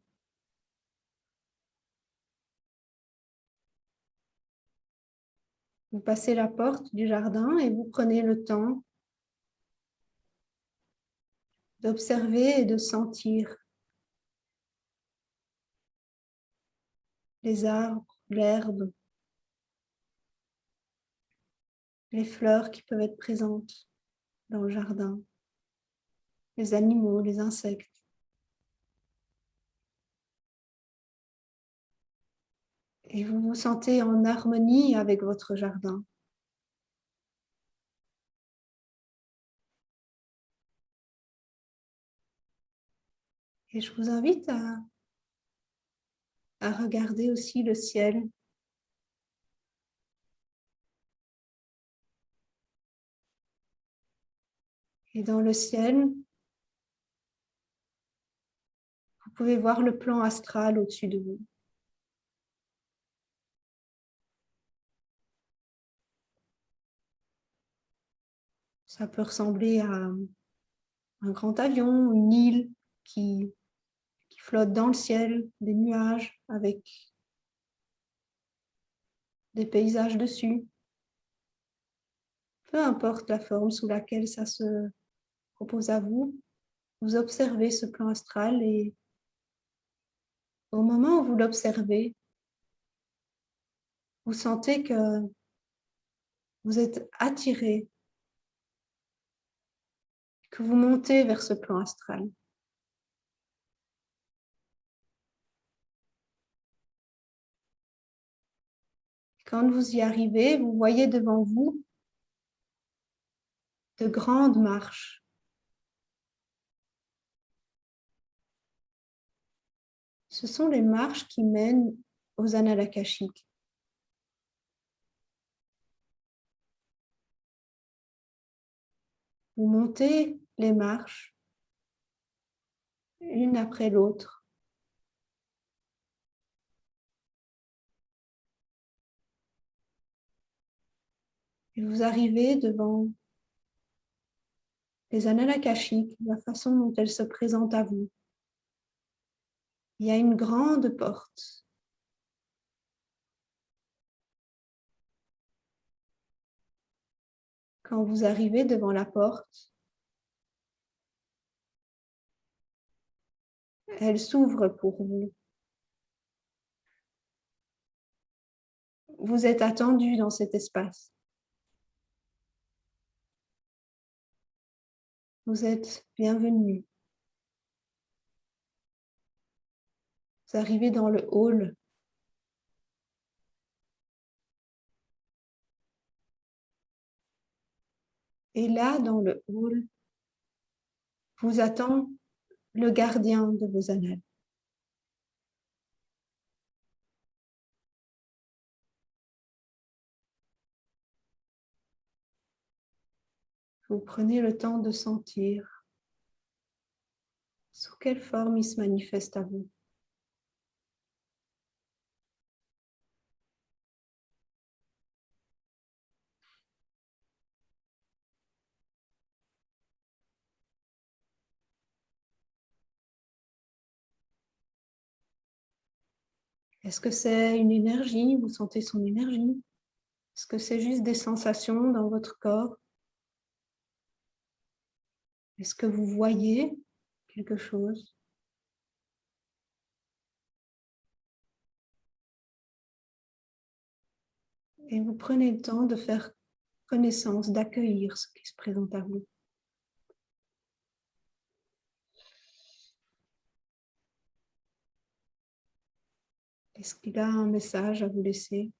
Vous passez la porte du jardin et vous prenez le temps d'observer et de sentir les arbres, l'herbe, les fleurs qui peuvent être présentes dans le jardin, les animaux, les insectes. Et vous vous sentez en harmonie avec votre jardin. Et je vous invite à regarder aussi le ciel. Et dans le ciel, vous pouvez voir le plan astral au-dessus de vous. Ça peut ressembler à un grand avion, une île qui flotte dans le ciel, des nuages avec des paysages dessus. Peu importe la forme sous laquelle ça se propose à vous, vous observez ce plan astral et au moment où vous l'observez, vous sentez que vous êtes attiré, que vous montez vers ce plan astral. Quand vous y arrivez, vous voyez devant vous de grandes marches. Ce sont les marches qui mènent aux annales akashiques. Vous montez les marches, l'une après l'autre. Et vous arrivez devant les annales akashiques, la façon dont elles se présentent à vous. Il y a une grande porte. Quand vous arrivez devant la porte, elle s'ouvre pour vous. Vous êtes attendu dans cet espace. Vous êtes bienvenu. Vous arrivez dans le hall. Et là, dans le hall, vous attend le gardien de vos annales. Vous prenez le temps de sentir sous quelle forme il se manifeste à vous. Est-ce que c'est une énergie? Vous sentez son énergie? Est-ce que c'est juste des sensations dans votre corps? Est-ce que vous voyez quelque chose? Et vous prenez le temps de faire connaissance, d'accueillir ce qui se présente à vous. Est-ce qu'il a un message à vous laisser?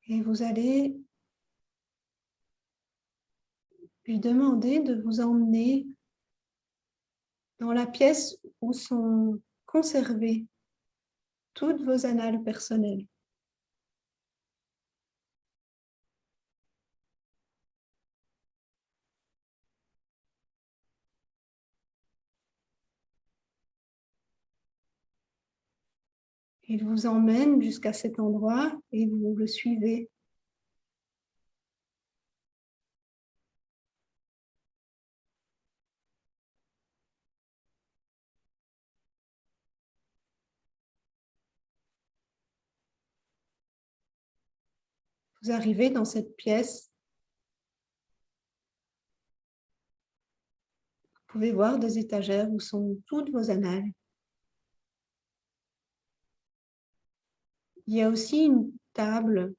Et vous allez lui demander de vous emmener dans la pièce où sont conservées toutes vos annales personnelles. Il vous emmène jusqu'à cet endroit et vous le suivez. Vous arrivez dans cette pièce. Vous pouvez voir des étagères où sont toutes vos annales. Il y a aussi une table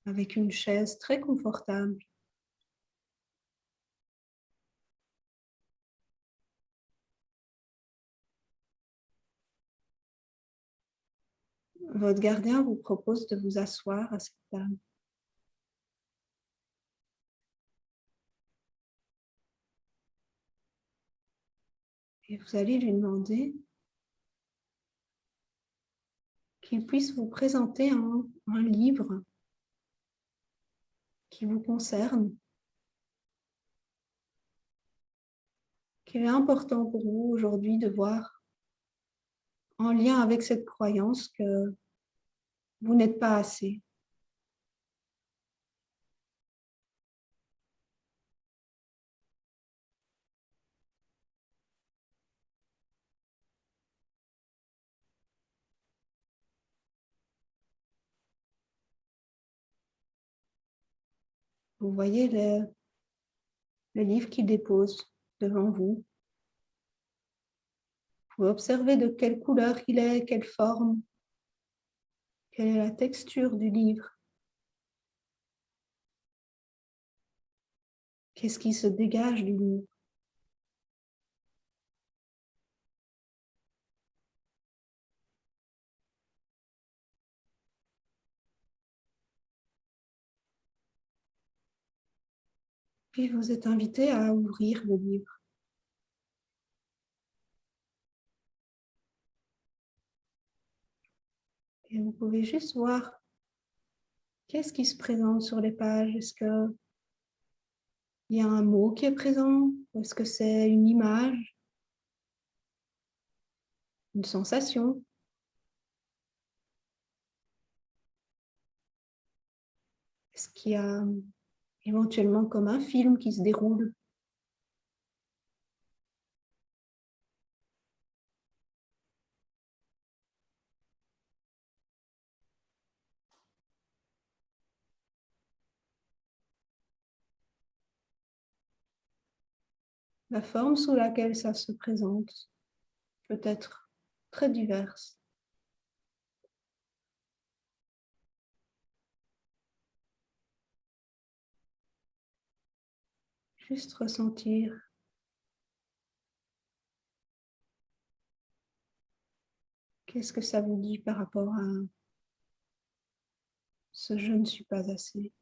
avec une chaise très confortable. Votre gardien vous propose de vous asseoir à cette table. Et vous allez lui demander qu'il puisse vous présenter un livre qui vous concerne, qu'il est important pour vous aujourd'hui de voir en lien avec cette croyance que vous n'êtes pas assez. Vous voyez le livre qu'il dépose devant vous. Vous observez de quelle couleur il est, quelle forme, quelle est la texture du livre. Qu'est-ce qui se dégage du livre? Puis vous êtes invité à ouvrir le livre. Et vous pouvez juste voir qu'est-ce qui se présente sur les pages. Est-ce qu'il y a un mot qui est présent? Ou est-ce que c'est une image? Une sensation? Est-ce qu'il y a éventuellement comme un film qui se déroule? La forme sous laquelle ça se présente peut être très diverse. Juste ressentir qu'est-ce que ça vous dit par rapport à ce je ne suis pas assez.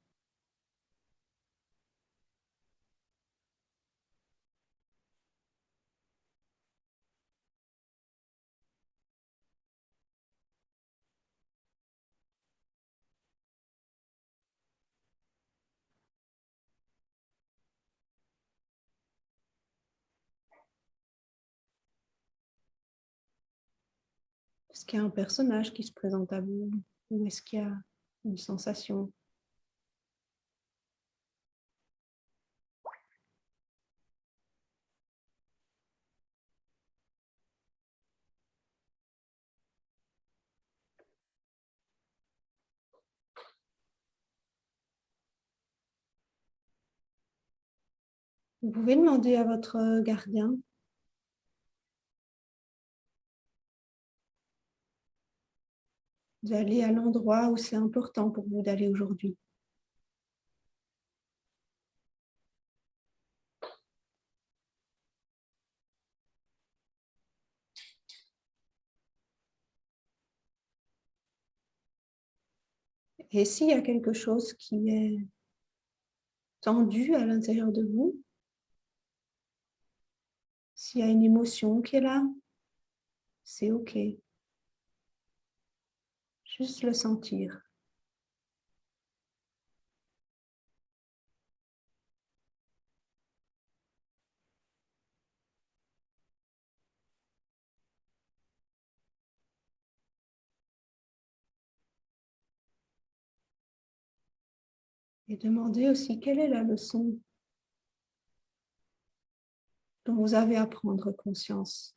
Est-ce qu'il y a un personnage qui se présente à vous ou est-ce qu'il y a une sensation? Vous pouvez demander à votre gardien d'aller à l'endroit où c'est important pour vous d'aller aujourd'hui. Et s'il y a quelque chose qui est tendu à l'intérieur de vous, s'il y a une émotion qui est là, c'est OK. Juste le sentir. Et demandez aussi quelle est la leçon dont vous avez à prendre conscience.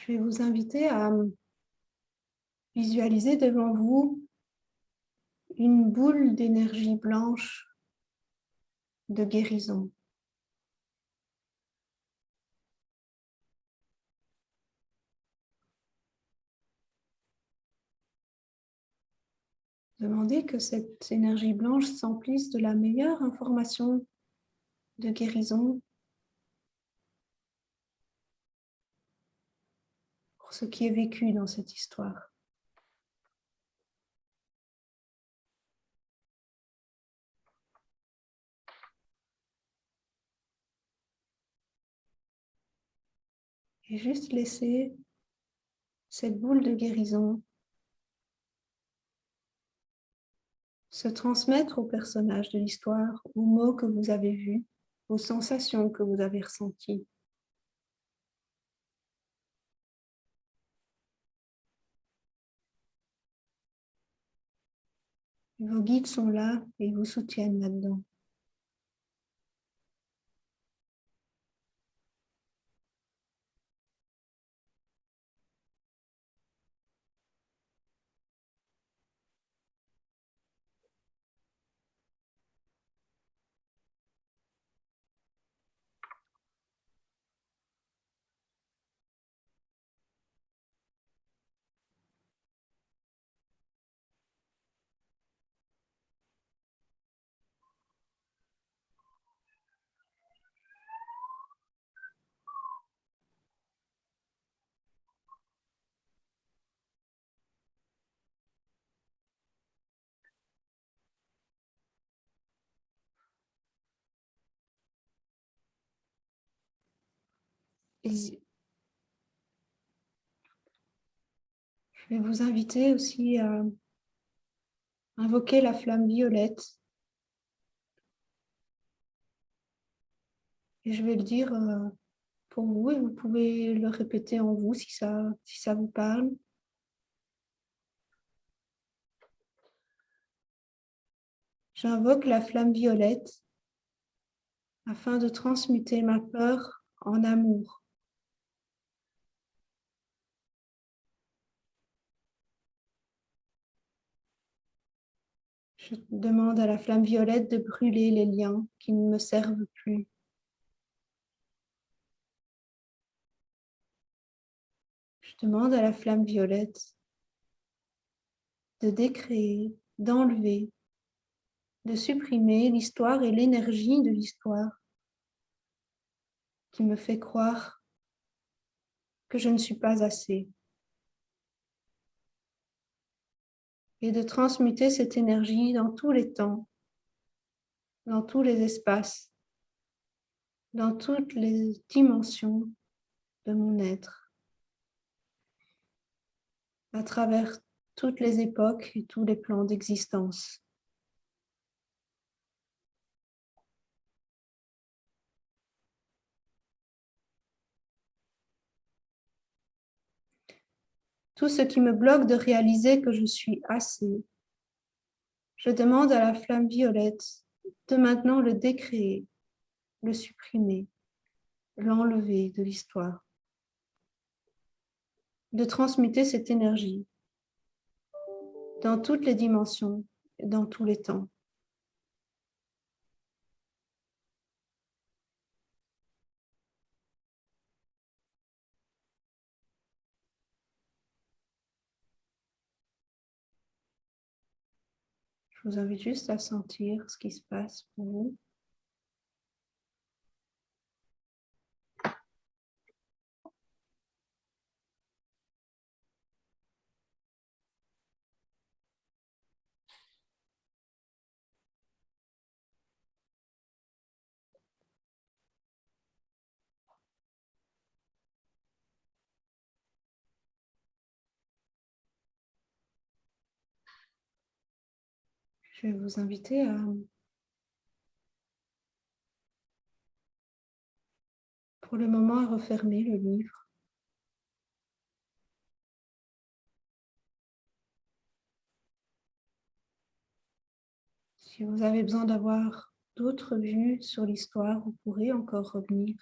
Je vais vous inviter à visualiser devant vous une boule d'énergie blanche de guérison. Demandez que cette énergie blanche s'emplisse de la meilleure information de guérison pour ce qui est vécu dans cette histoire. Et juste laisser cette boule de guérison se transmettre aux personnages de l'histoire, aux mots que vous avez vus, aux sensations que vous avez ressenties. Vos guides sont là et ils vous soutiennent là-dedans. Et je vais vous inviter aussi à invoquer la flamme violette. Et je vais le dire pour vous et vous pouvez le répéter en vous si ça vous parle. J'invoque la flamme violette afin de transmuter ma peur en amour. Je demande à la flamme violette de brûler les liens qui ne me servent plus. Je demande à la flamme violette de décréer, d'enlever, de supprimer l'histoire et l'énergie de l'histoire qui me fait croire que je ne suis pas assez. Et de transmuter cette énergie dans tous les temps, dans tous les espaces, dans toutes les dimensions de mon être, à travers toutes les époques et tous les plans d'existence. Tout ce qui me bloque de réaliser que je suis assez, je demande à la flamme violette de maintenant le décréer, le supprimer, l'enlever de l'histoire, de transmuter cette énergie dans toutes les dimensions, dans tous les temps. Je vous invite juste à sentir ce qui se passe pour vous. Je vais vous inviter à pour le moment à refermer le livre. Si vous avez besoin d'avoir d'autres vues sur l'histoire, vous pourrez encore revenir.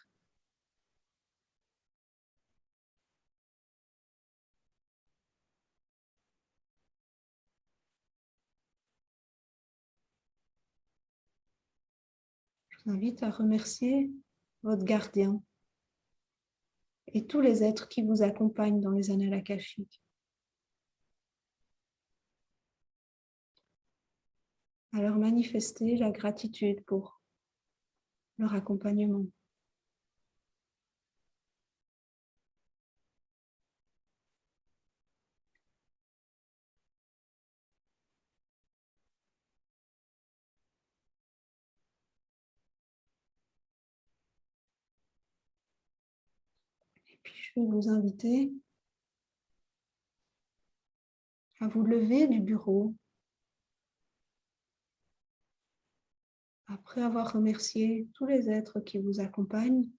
Je vous invite à remercier votre gardien et tous les êtres qui vous accompagnent dans les annales akashiques. À leur manifester la gratitude pour leur accompagnement. Et puis je vais vous inviter à vous lever du bureau après avoir remercié tous les êtres qui vous accompagnent.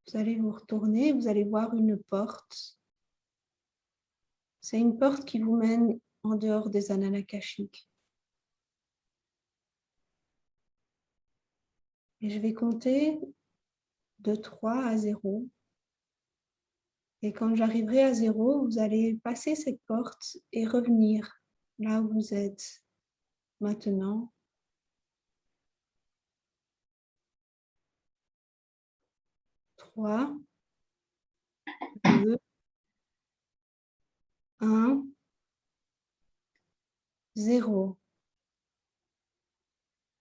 Vous allez vous retourner, vous allez voir une porte. C'est une porte qui vous mène en dehors des annales akashiques. Et je vais compter de 3 à 0. Et quand j'arriverai à 0, vous allez passer cette porte et revenir là où vous êtes maintenant. 3, 2, 1, 0.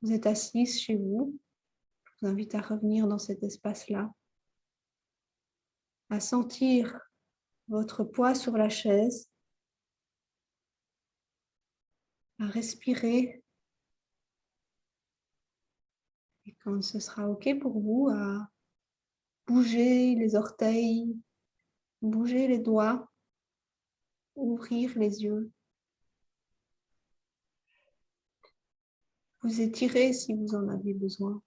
Vous êtes assise chez vous. Je vous invite à revenir dans cet espace-là, à sentir votre poids sur la chaise, à respirer. Et quand ce sera OK pour vous, à bouger les orteils, bouger les doigts, ouvrir les yeux. Vous étirez si vous en avez besoin.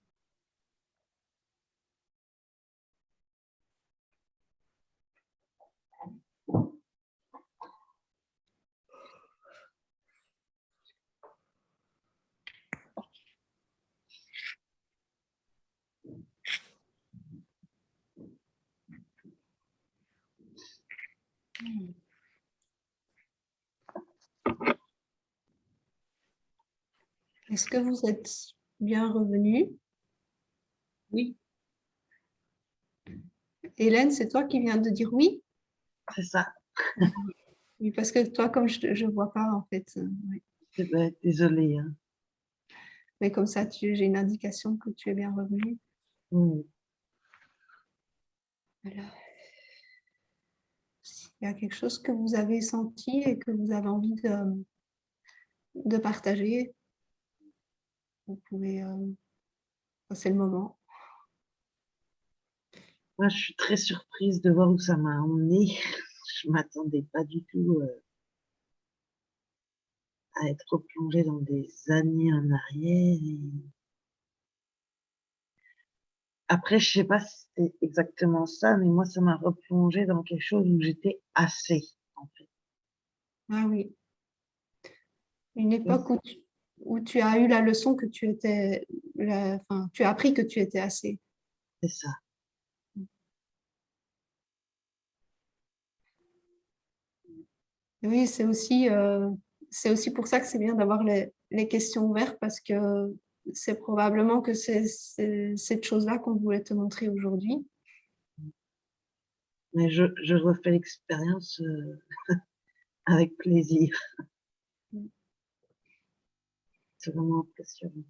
Est-ce que vous êtes bien revenu? Oui, Hélène, c'est toi qui viens de dire oui? c'est ça. Oui, parce que toi, comme je ne vois pas, en fait. Oui. C'est vrai, désolée. Hein. Mais comme ça, j'ai une indication que tu es bien revenu. Mm. Voilà. S'il y a quelque chose que vous avez senti et que vous avez envie de partager, vous pouvez... c'est le moment. Moi, je suis très surprise de voir où ça m'a emmenée. Je m'attendais pas du tout à être replongée dans des années en arrière. Et... Après, je sais pas si c'était exactement ça, mais moi, ça m'a replongée dans quelque chose où j'étais assez, en fait. Ah oui. Une époque où tu as eu la leçon que tu étais... enfin, tu as appris que tu étais assez. C'est ça. Oui, c'est aussi pour ça que c'est bien d'avoir les questions ouvertes parce que c'est probablement que c'est cette chose-là qu'on voulait te montrer aujourd'hui. Mais je refais l'expérience avec plaisir. C'est vraiment impressionnant.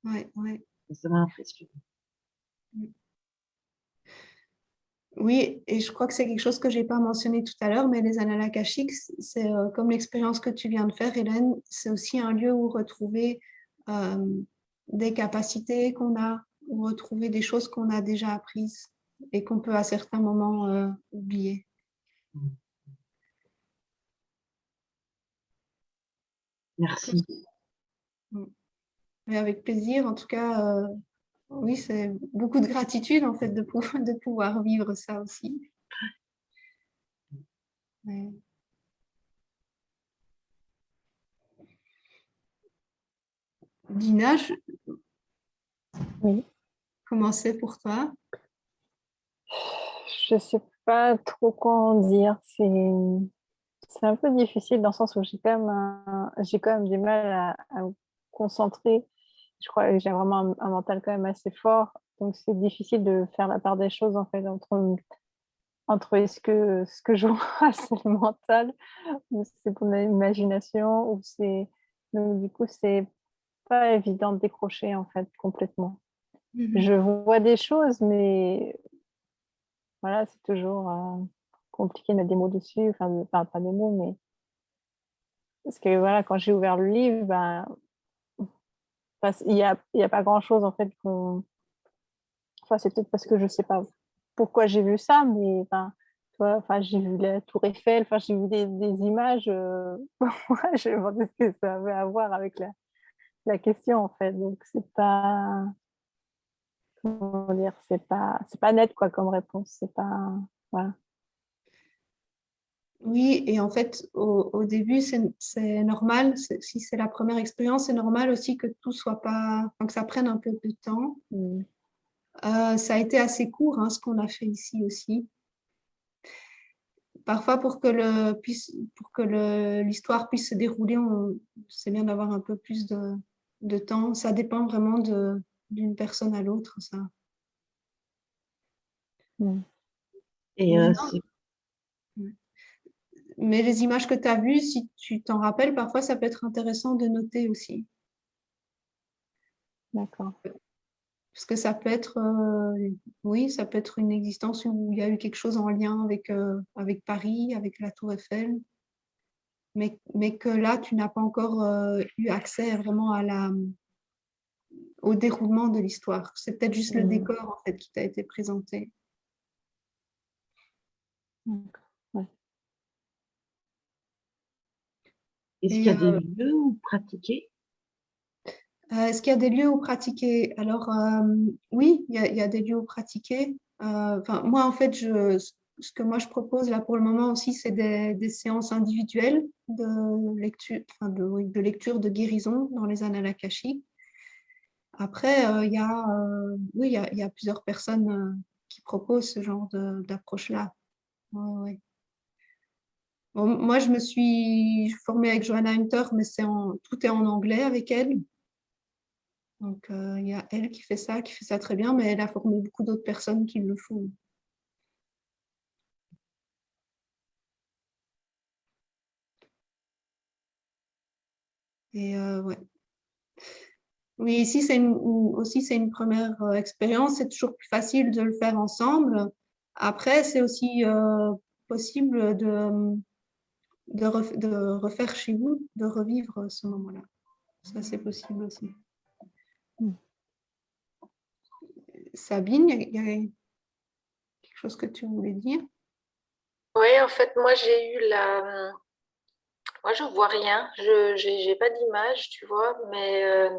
Ouais, ouais. C'est vraiment impressionnant. Oui, et je crois que c'est quelque chose que j'ai pas mentionné tout à l'heure, mais les annales akashiques, c'est comme l'expérience que tu viens de faire, Hélène, c'est aussi un lieu où retrouver euh, des capacités qu'on a, où retrouver des choses qu'on a déjà apprises et qu'on peut à certains moments oublier. Merci. Mais avec plaisir, en tout cas, oui, c'est beaucoup de gratitude en fait de pouvoir vivre ça aussi. Ouais. Dina, Oui. comment c'est pour toi? Je sais pas trop quoi en dire. C'est un peu difficile dans le sens où j'ai quand même du mal à me concentrer. Je crois que j'ai vraiment un mental quand même assez fort. Donc c'est difficile de faire la part des choses en fait entre ce que je vois, c'est le mental, ou c'est mon imagination, ou c'est. Donc du coup, c'est pas évident de décrocher en fait complètement. Mhm. Je vois des choses, mais voilà, c'est toujours compliqué de mettre des mots dessus, enfin pas des mots, mais parce que voilà, quand j'ai ouvert le livre, ben, il y a pas grand-chose en fait enfin, c'est peut-être parce que je sais pas pourquoi j'ai vu ça, mais enfin, tu vois, enfin, j'ai vu la Tour Eiffel, enfin, j'ai vu des images, je me demandais ce que ça avait à voir avec la question en fait, donc c'est pas, comment dire, c'est pas net quoi comme réponse, c'est pas, voilà. Oui, et en fait, au début, c'est normal, si c'est la première expérience, c'est normal aussi que tout soit pas, enfin, que ça prenne un peu de temps. Mm. Ça a été assez court, hein, ce qu'on a fait ici aussi. Parfois, pour que l'histoire puisse se dérouler, c'est bien d'avoir un peu plus de temps. Ça dépend vraiment d'une personne à l'autre, ça. Mm. Et Mais non, mais les images que tu as vues, si tu t'en rappelles, parfois, ça peut être intéressant de noter aussi. D'accord. Parce que ça peut être, oui, ça peut être une existence où il y a eu quelque chose en lien avec Paris, avec la Tour Eiffel, mais que là, tu n'as pas encore eu accès vraiment au déroulement de l'histoire. C'est peut-être juste le Mm. décor, en fait, qui t'a été présenté. D'accord. Ouais. est-ce qu'il Et y a des lieux où pratiquer? est-ce qu'il y a des lieux où pratiquer? Alors, oui, il y a des lieux où pratiquer. Enfin, moi, en fait, ce que moi je propose là pour le moment aussi, c'est des séances individuelles de lecture, enfin oui, de lecture de guérison dans les annales akashiques. Après, oui, il y a plusieurs personnes qui proposent ce genre d'approche-là. Ouais, ouais. Bon, moi, je me suis formée avec Johanna Hunter, mais tout est en anglais avec elle. Donc, il y a elle qui fait ça très bien, mais elle a formé beaucoup d'autres personnes qui le font. Et ouais. Oui, ici, aussi, c'est une première expérience. C'est toujours plus facile de le faire ensemble. Après, c'est aussi possible de refaire chez vous, de revivre ce moment-là. Ça, c'est possible aussi. Mm. Sabine, il y a quelque chose que tu voulais dire? Oui, en fait, moi, j'ai eu la. Moi, je vois rien. J'ai pas d'image, tu vois, mais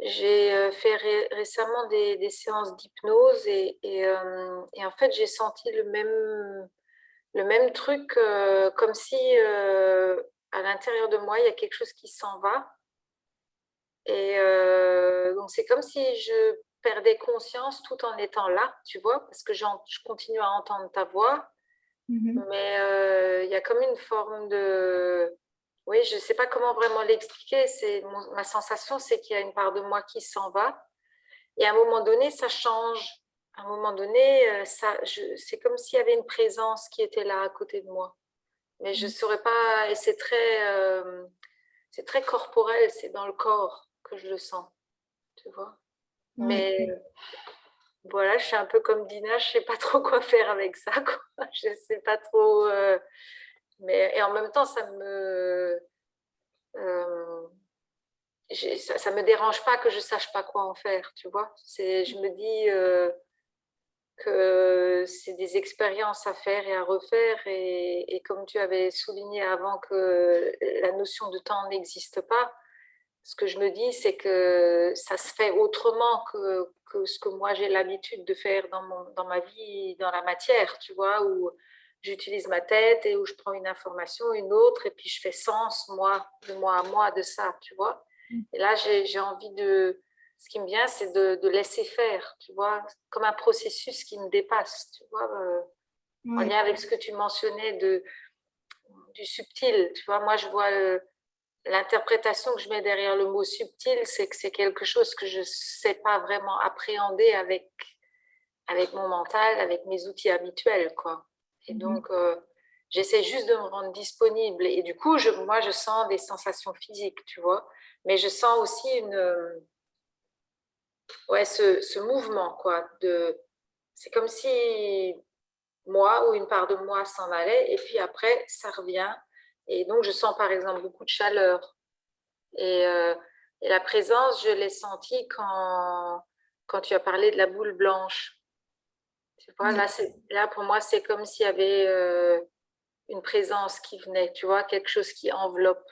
j'ai fait récemment des séances d'hypnose et en fait, j'ai senti le même truc, comme si à l'intérieur de moi, il y a quelque chose qui s'en va. Et donc, c'est comme si je perdais conscience tout en étant là, tu vois, parce que je continue à entendre ta voix, Mhm. mais il y a comme une forme de... Oui, je ne sais pas comment vraiment l'expliquer. Ma sensation, c'est qu'il y a une part de moi qui s'en va. Et à un moment donné, ça change. À un moment donné, c'est comme s'il y avait une présence qui était là à côté de moi. Mais je ne saurais pas... Et c'est très corporel, c'est dans le corps que je le sens, tu vois. Mais voilà, je suis un peu comme Dina, je ne sais pas trop quoi faire avec ça, quoi. Je ne sais pas trop... et en même temps, ça me dérange pas que je sache pas quoi en faire, tu vois. Je me dis que c'est des expériences à faire et à refaire. Et comme tu avais souligné avant que la notion de temps n'existe pas, ce que je me dis, c'est que ça se fait autrement que ce que moi j'ai l'habitude de faire dans ma vie, dans la matière, tu vois, où j'utilise ma tête et où je prends une information, une autre, et puis je fais sens, moi, de moi à moi, de ça, tu vois. Et là, j'ai envie de... Ce qui me vient, c'est de laisser faire, tu vois, comme un processus qui me dépasse, tu vois, en lien avec ce que tu mentionnais du subtil, tu vois. Moi, je vois l'interprétation que je mets derrière le mot subtil, c'est que c'est quelque chose que je ne sais pas vraiment appréhender avec mon mental, avec mes outils habituels, quoi. Et donc, j'essaie juste de me rendre disponible. Et du coup, moi, je sens des sensations physiques, tu vois. Mais je sens aussi ce mouvement, quoi. C'est comme si moi ou une part de moi s'en allait et puis après, ça revient. Et donc, je sens par exemple beaucoup de chaleur. Et la présence, je l'ai sentie quand tu as parlé de la boule blanche. Tu vois, là, pour moi, c'est comme s'il y avait une présence qui venait, tu vois, quelque chose qui enveloppe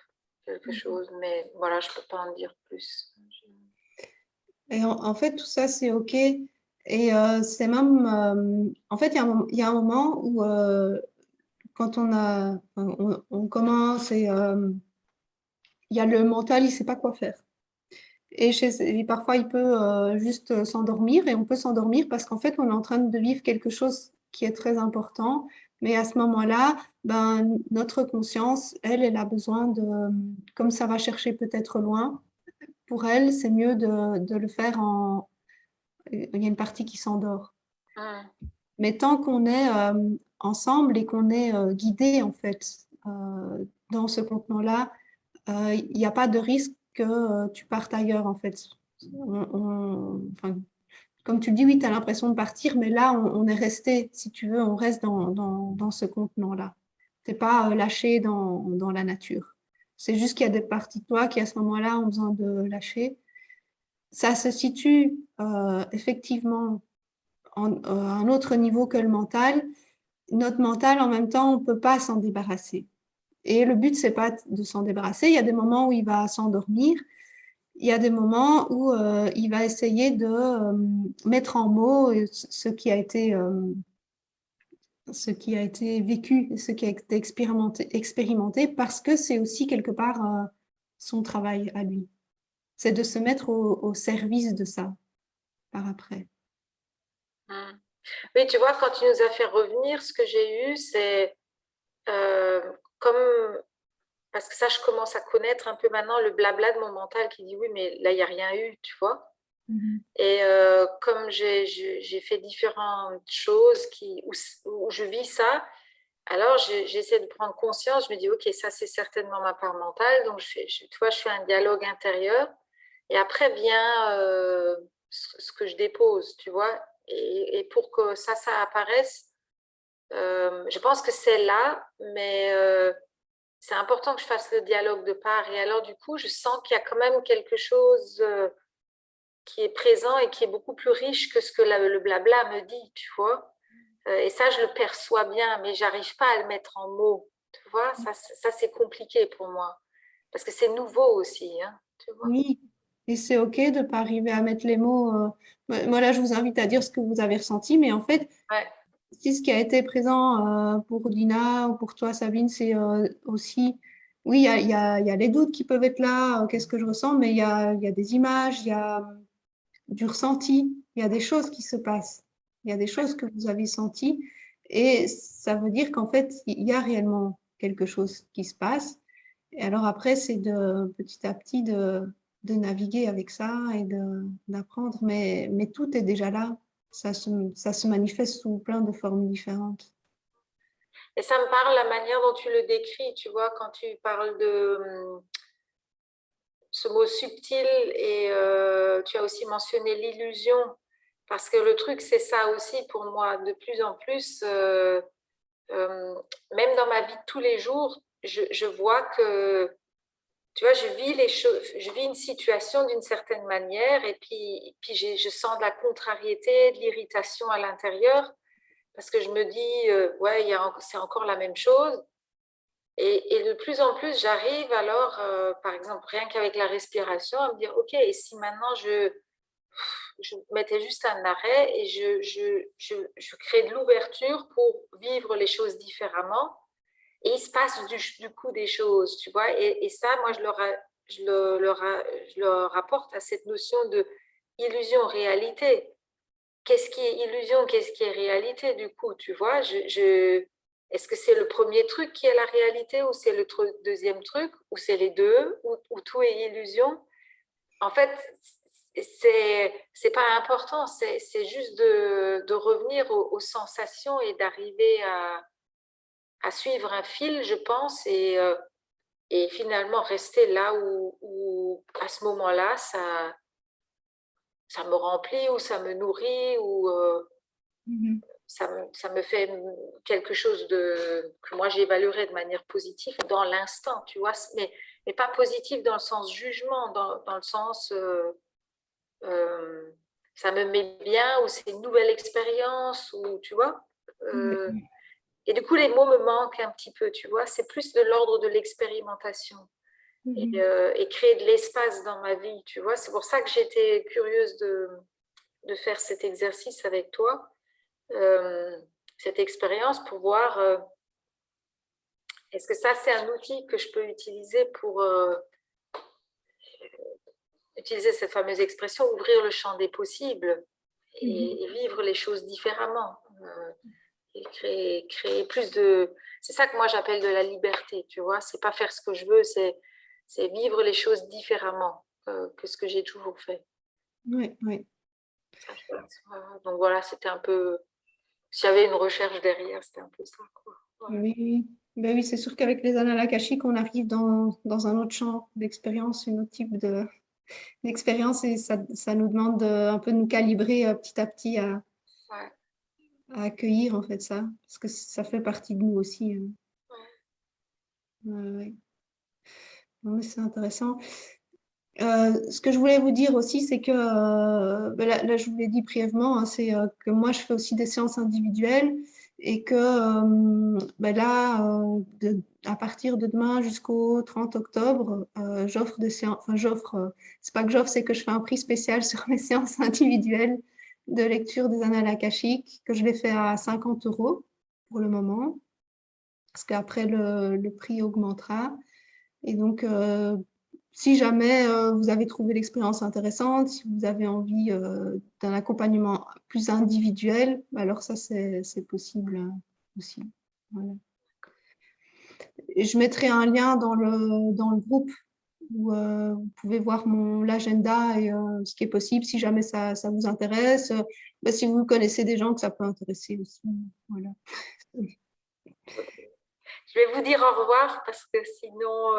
quelque chose. Mais voilà, je ne peux pas en dire plus. Et en fait, tout ça, c'est OK. Et c'est même, en fait, il y a un moment où, quand on commence et il y a le mental, il ne sait pas quoi faire. Et parfois, il peut juste s'endormir et on peut s'endormir parce qu'en fait, on est en train de vivre quelque chose qui est très important. Mais à ce moment-là, ben, notre conscience, elle a besoin de, comme ça va chercher peut-être loin, pour elle, c'est mieux de le faire en... Il y a une partie qui s'endort. Mais tant qu'on est ensemble et qu'on est guidé, en fait, dans ce contenant-là, il n'y a pas de risque que tu partes ailleurs, en fait. Enfin, comme tu le dis, oui, tu as l'impression de partir, mais là, on est resté, si tu veux, on reste dans ce contenant-là. Tu n'es pas lâché dans la nature. C'est juste qu'il y a des parties de toi qui, à ce moment-là, ont besoin de lâcher. Ça se situe effectivement à un autre niveau que le mental. Notre mental, en même temps, on ne peut pas s'en débarrasser. Et le but, c'est pas de s'en débarrasser. Il y a des moments où il va s'endormir. Il y a des moments où il va essayer de mettre en mots ce qui a été vécu, ce qui a été expérimenté parce que c'est aussi quelque part son travail à lui. C'est de se mettre au service de ça par après. Oui, tu vois, quand tu nous as fait revenir, ce que j'ai eu, c'est comme... Parce que ça, je commence à connaître un peu maintenant le blabla de mon mental qui dit oui, mais là, il n'y a rien eu, tu vois. Et comme j'ai fait différentes choses où je vis ça, alors j'essaie de prendre conscience, je me dis ok, ça c'est certainement ma part mentale, donc tu vois, je fais un dialogue intérieur et après vient ce que je dépose, tu vois, et pour que ça apparaisse, je pense que c'est là, mais c'est important que je fasse le dialogue de part. Et alors, du coup, je sens qu'il y a quand même quelque chose qui est présent et qui est beaucoup plus riche que ce que le blabla me dit, tu vois. Et ça, je le perçois bien, mais j'arrive pas à le mettre en mots, tu vois. Ça c'est compliqué pour moi, parce que c'est nouveau aussi, hein, tu vois. Oui, et c'est OK de ne pas arriver à mettre les mots. Moi, là, je vous invite à dire ce que vous avez ressenti, mais en fait, Ouais. si ce qui a été présent pour Dina ou pour toi, Sabine, c'est aussi, oui, il y a les doutes qui peuvent être là, qu'est-ce que je ressens, mais il y a des images, il y a du ressenti, il y a des choses qui se passent, il y a des choses que vous avez senties. Et ça veut dire qu'en fait, il y a réellement quelque chose qui se passe. Et alors après, c'est de petit à petit de naviguer avec ça et d'apprendre. Mais tout est déjà là. Ça se manifeste sous plein de formes différentes. Et ça me parle la manière dont tu le décris, tu vois, quand tu parles de ce mot subtil et tu as aussi mentionné l'illusion. Parce que le truc, c'est ça aussi pour moi, de plus en plus, même dans ma vie de tous les jours, je vois que, tu vois, je vis les choses, je vis une situation d'une certaine manière et puis je sens de la contrariété, de l'irritation à l'intérieur parce que je me dis, ouais, c'est encore la même chose. Et de plus en plus, j'arrive alors, par exemple, rien qu'avec la respiration, à me dire, OK, et si maintenant je mettais juste un arrêt et je crée de l'ouverture pour vivre les choses différemment. Et il se passe du coup des choses, tu vois. Et ça, moi, je le rapporte à cette notion de illusion-réalité. Qu'est-ce qui est illusion, qu'est-ce qui est réalité, du coup, tu vois. Est-ce que c'est le premier truc qui est la réalité ou c'est le deuxième truc ou c'est les deux ou tout est illusion? En fait, c'est pas important, c'est juste de revenir aux sensations et d'arriver à suivre un fil, je pense, et finalement rester là où à ce moment-là, ça me remplit ou ça me nourrit ou ça me fait quelque chose que moi j'évaluerais de manière positive dans l'instant, tu vois, mais pas positif dans le sens jugement, dans le sens ça me met bien ou c'est une nouvelle expérience ou tu vois. Et du coup, les mots me manquent un petit peu, tu vois. C'est plus de l'ordre de l'expérimentation et créer de l'espace dans ma vie, tu vois. C'est pour ça que j'étais curieuse de faire cet exercice avec toi, cette expérience pour voir est-ce que ça, c'est un outil que je peux utiliser pour utiliser cette fameuse expression, ouvrir le champ des possibles et vivre les choses différemment. Et créer plus de... C'est ça que moi j'appelle de la liberté, tu vois. C'est pas faire ce que je veux, c'est vivre les choses différemment que ce que j'ai toujours fait. Oui, oui. Donc voilà, c'était un peu... S'il y avait une recherche derrière, c'était un peu ça, quoi. Ouais. Oui, oui. Ben oui, c'est sûr qu'avec les annales akashiques, on arrive dans un autre champ d'expérience, un autre type d'expérience et ça nous demande un peu de nous calibrer petit à petit Ouais. à accueillir en fait ça, parce que ça fait partie de nous aussi. Ouais. Non, mais c'est intéressant. Ce que je voulais vous dire aussi, c'est que, ben là, je vous l'ai dit brièvement, hein, c'est que moi, je fais aussi des séances individuelles et que ben là, à partir de demain jusqu'au 30 octobre, j'offre des séances, enfin c'est pas que j'offre, c'est que je fais un prix spécial sur mes séances individuelles de lecture des annales akashiques, que je les fais à 50 € pour le moment, parce qu'après, le prix augmentera. Et donc, si jamais vous avez trouvé l'expérience intéressante, si vous avez envie d'un accompagnement plus individuel, alors ça, c'est possible aussi. Voilà. Et je mettrai un lien dans le groupe où vous pouvez voir l'agenda et ce qui est possible si jamais ça vous intéresse. Bah, si vous connaissez des gens que ça peut intéresser aussi. Voilà. Je vais vous dire au revoir parce que sinon,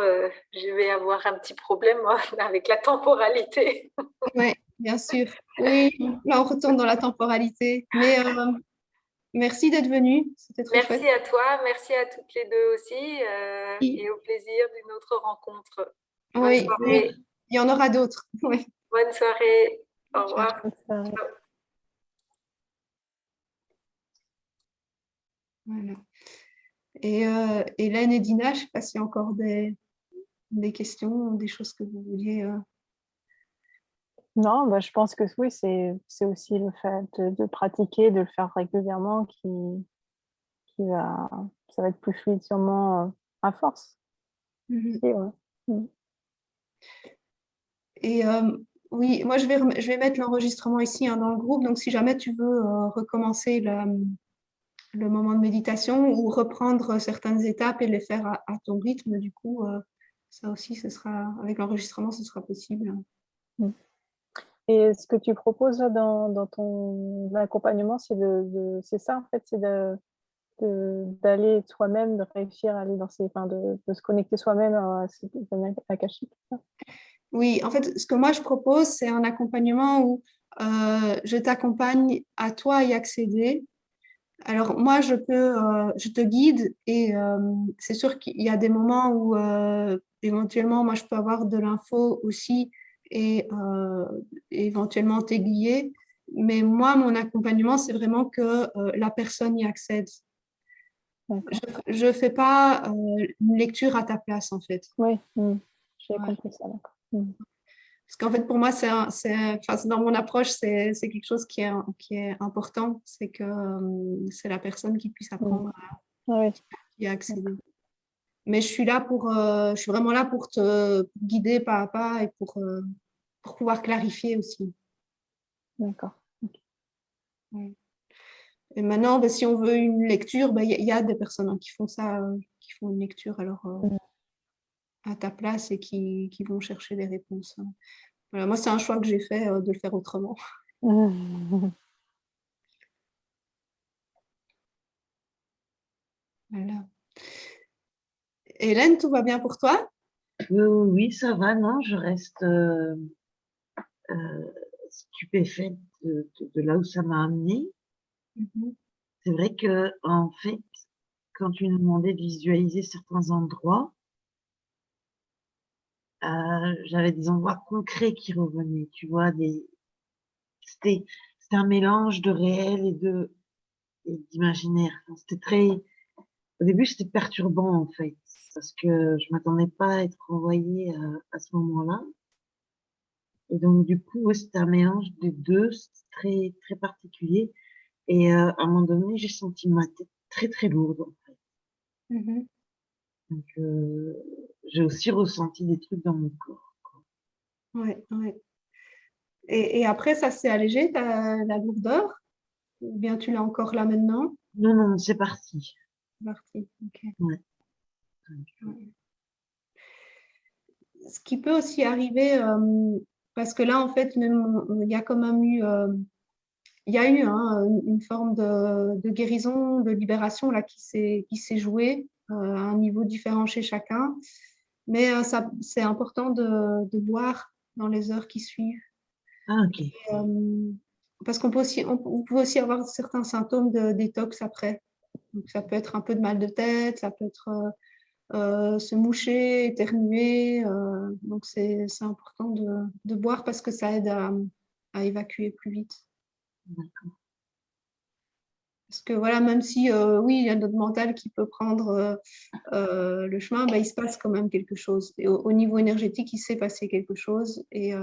je vais avoir un petit problème avec la temporalité. Oui, bien sûr. Oui, là, on retourne dans la temporalité. Mais merci d'être venue. C'était très chouette. Merci à toi, merci à toutes les deux aussi Oui, et au plaisir d'une autre rencontre. Bonne oui, soirée. il y en aura d'autres. Oui. Bonne soirée. Au Ciao, revoir. ciao. Bonne soirée. Ciao. Voilà. Et Hélène et Dina, je ne sais pas s'il y a encore des questions, des choses que vous vouliez. Non, bah, je pense que oui, c'est aussi le fait de pratiquer, de le faire régulièrement ça va être plus fluide sûrement à force. Mhm. Et, ouais. Et oui, moi, je vais mettre l'enregistrement ici hein, dans le groupe. Donc, si jamais tu veux recommencer le moment de méditation ou reprendre certaines étapes et les faire à ton rythme. Du coup, ça aussi, ce sera, avec l'enregistrement, ce sera possible. Et ce que tu proposes là, dans ton accompagnement, c'est ça en fait, c'est d'aller soi-même, de réussir à aller dans ces, enfin, de se connecter soi-même à ces données akashiques. Oui, en fait, ce que moi je propose, c'est un accompagnement où je t'accompagne à toi y accéder. Alors moi, je te guide et c'est sûr qu'il y a des moments où éventuellement, moi, je peux avoir de l'info aussi et éventuellement t'aiguiller. Mais moi, mon accompagnement, c'est vraiment que la personne y accède. Je ne fais pas une lecture à ta place, en fait. Oui, j'ai Ouais. compris ça, d'accord. Parce qu'en fait, pour moi, dans mon approche, c'est quelque chose qui est important. C'est que c'est la personne qui puisse apprendre Oui. à y accéder. Mais je suis vraiment là pour te guider pas à pas et pour pouvoir clarifier aussi. D'accord. Ouais. Et maintenant, si on veut une lecture, y a des personnes qui font ça, qui font une lecture alors à ta place et qui vont chercher des réponses. Voilà, moi, c'est un choix que j'ai fait de le faire autrement. Voilà. Hélène, tout va bien pour toi? Oui, ça va, non, je reste stupéfaite de là où ça m'a amené. C'est vrai que, en fait, quand tu nous demandais de visualiser certains endroits, j'avais des endroits concrets qui revenaient, tu vois, c'était un mélange de réel et d'imaginaire. Enfin, au début, c'était perturbant, en fait, parce que je m'attendais pas à être envoyée à ce moment-là. Et donc, du coup, ouais, c'était un mélange des deux, c'était très, très particulier. Et à un moment donné, j'ai senti ma tête très, très lourde, en fait. Donc, j'ai aussi ressenti des trucs dans mon corps. Ouais, ouais. Et après, ça s'est allégé, la lourdeur? Ou bien tu l'as encore là maintenant? Non, non, c'est parti. C'est parti. Ok. Ouais. Ouais. Ce qui peut aussi arriver, parce que là, en fait, même, il y a quand même eu, il y a eu une forme de guérison, de libération là, qui s'est jouée à un niveau différent chez chacun. Mais c'est important de boire dans les heures qui suivent. Ah, ok. Parce qu'on peut aussi, on peut aussi avoir certains symptômes de détox après. Donc, ça peut être un peu de mal de tête, ça peut être se moucher, éternuer. Donc, c'est important de boire parce que ça aide à évacuer plus vite. D'accord. Parce que voilà, même si oui, il y a notre mental qui peut prendre le chemin, il se passe quand même quelque chose. Et au niveau énergétique, il s'est passé quelque chose et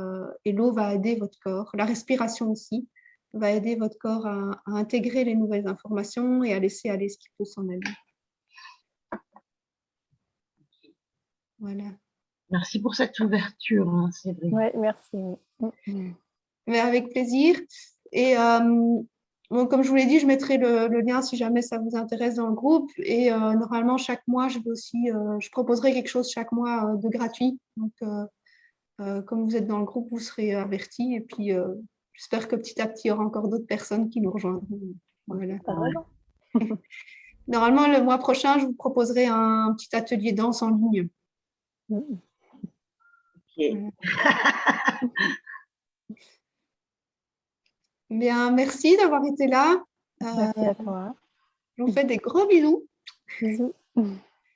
l'eau va aider votre corps. La respiration aussi va aider votre corps à intégrer les nouvelles informations et à laisser aller ce qui peut s'en aller. Voilà. Merci pour cette ouverture, hein, c'est vrai. Oui, merci. Mais avec plaisir. Et bon, comme je vous l'ai dit, je mettrai le lien si jamais ça vous intéresse dans le groupe. Et normalement, chaque mois, je proposerai quelque chose chaque mois de gratuit. Donc, comme vous êtes dans le groupe, vous serez avertis. Et puis, j'espère que petit à petit, il y aura encore d'autres personnes qui nous rejoindront. Voilà. Normalement, le mois prochain, je vous proposerai un petit atelier danse en ligne. Ok. Bien, merci d'avoir été là. Merci à toi. Je vous fais des gros bisous. Bisous.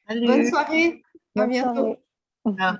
Salut. Bonne soirée. À Bonne bientôt. soirée. Ah.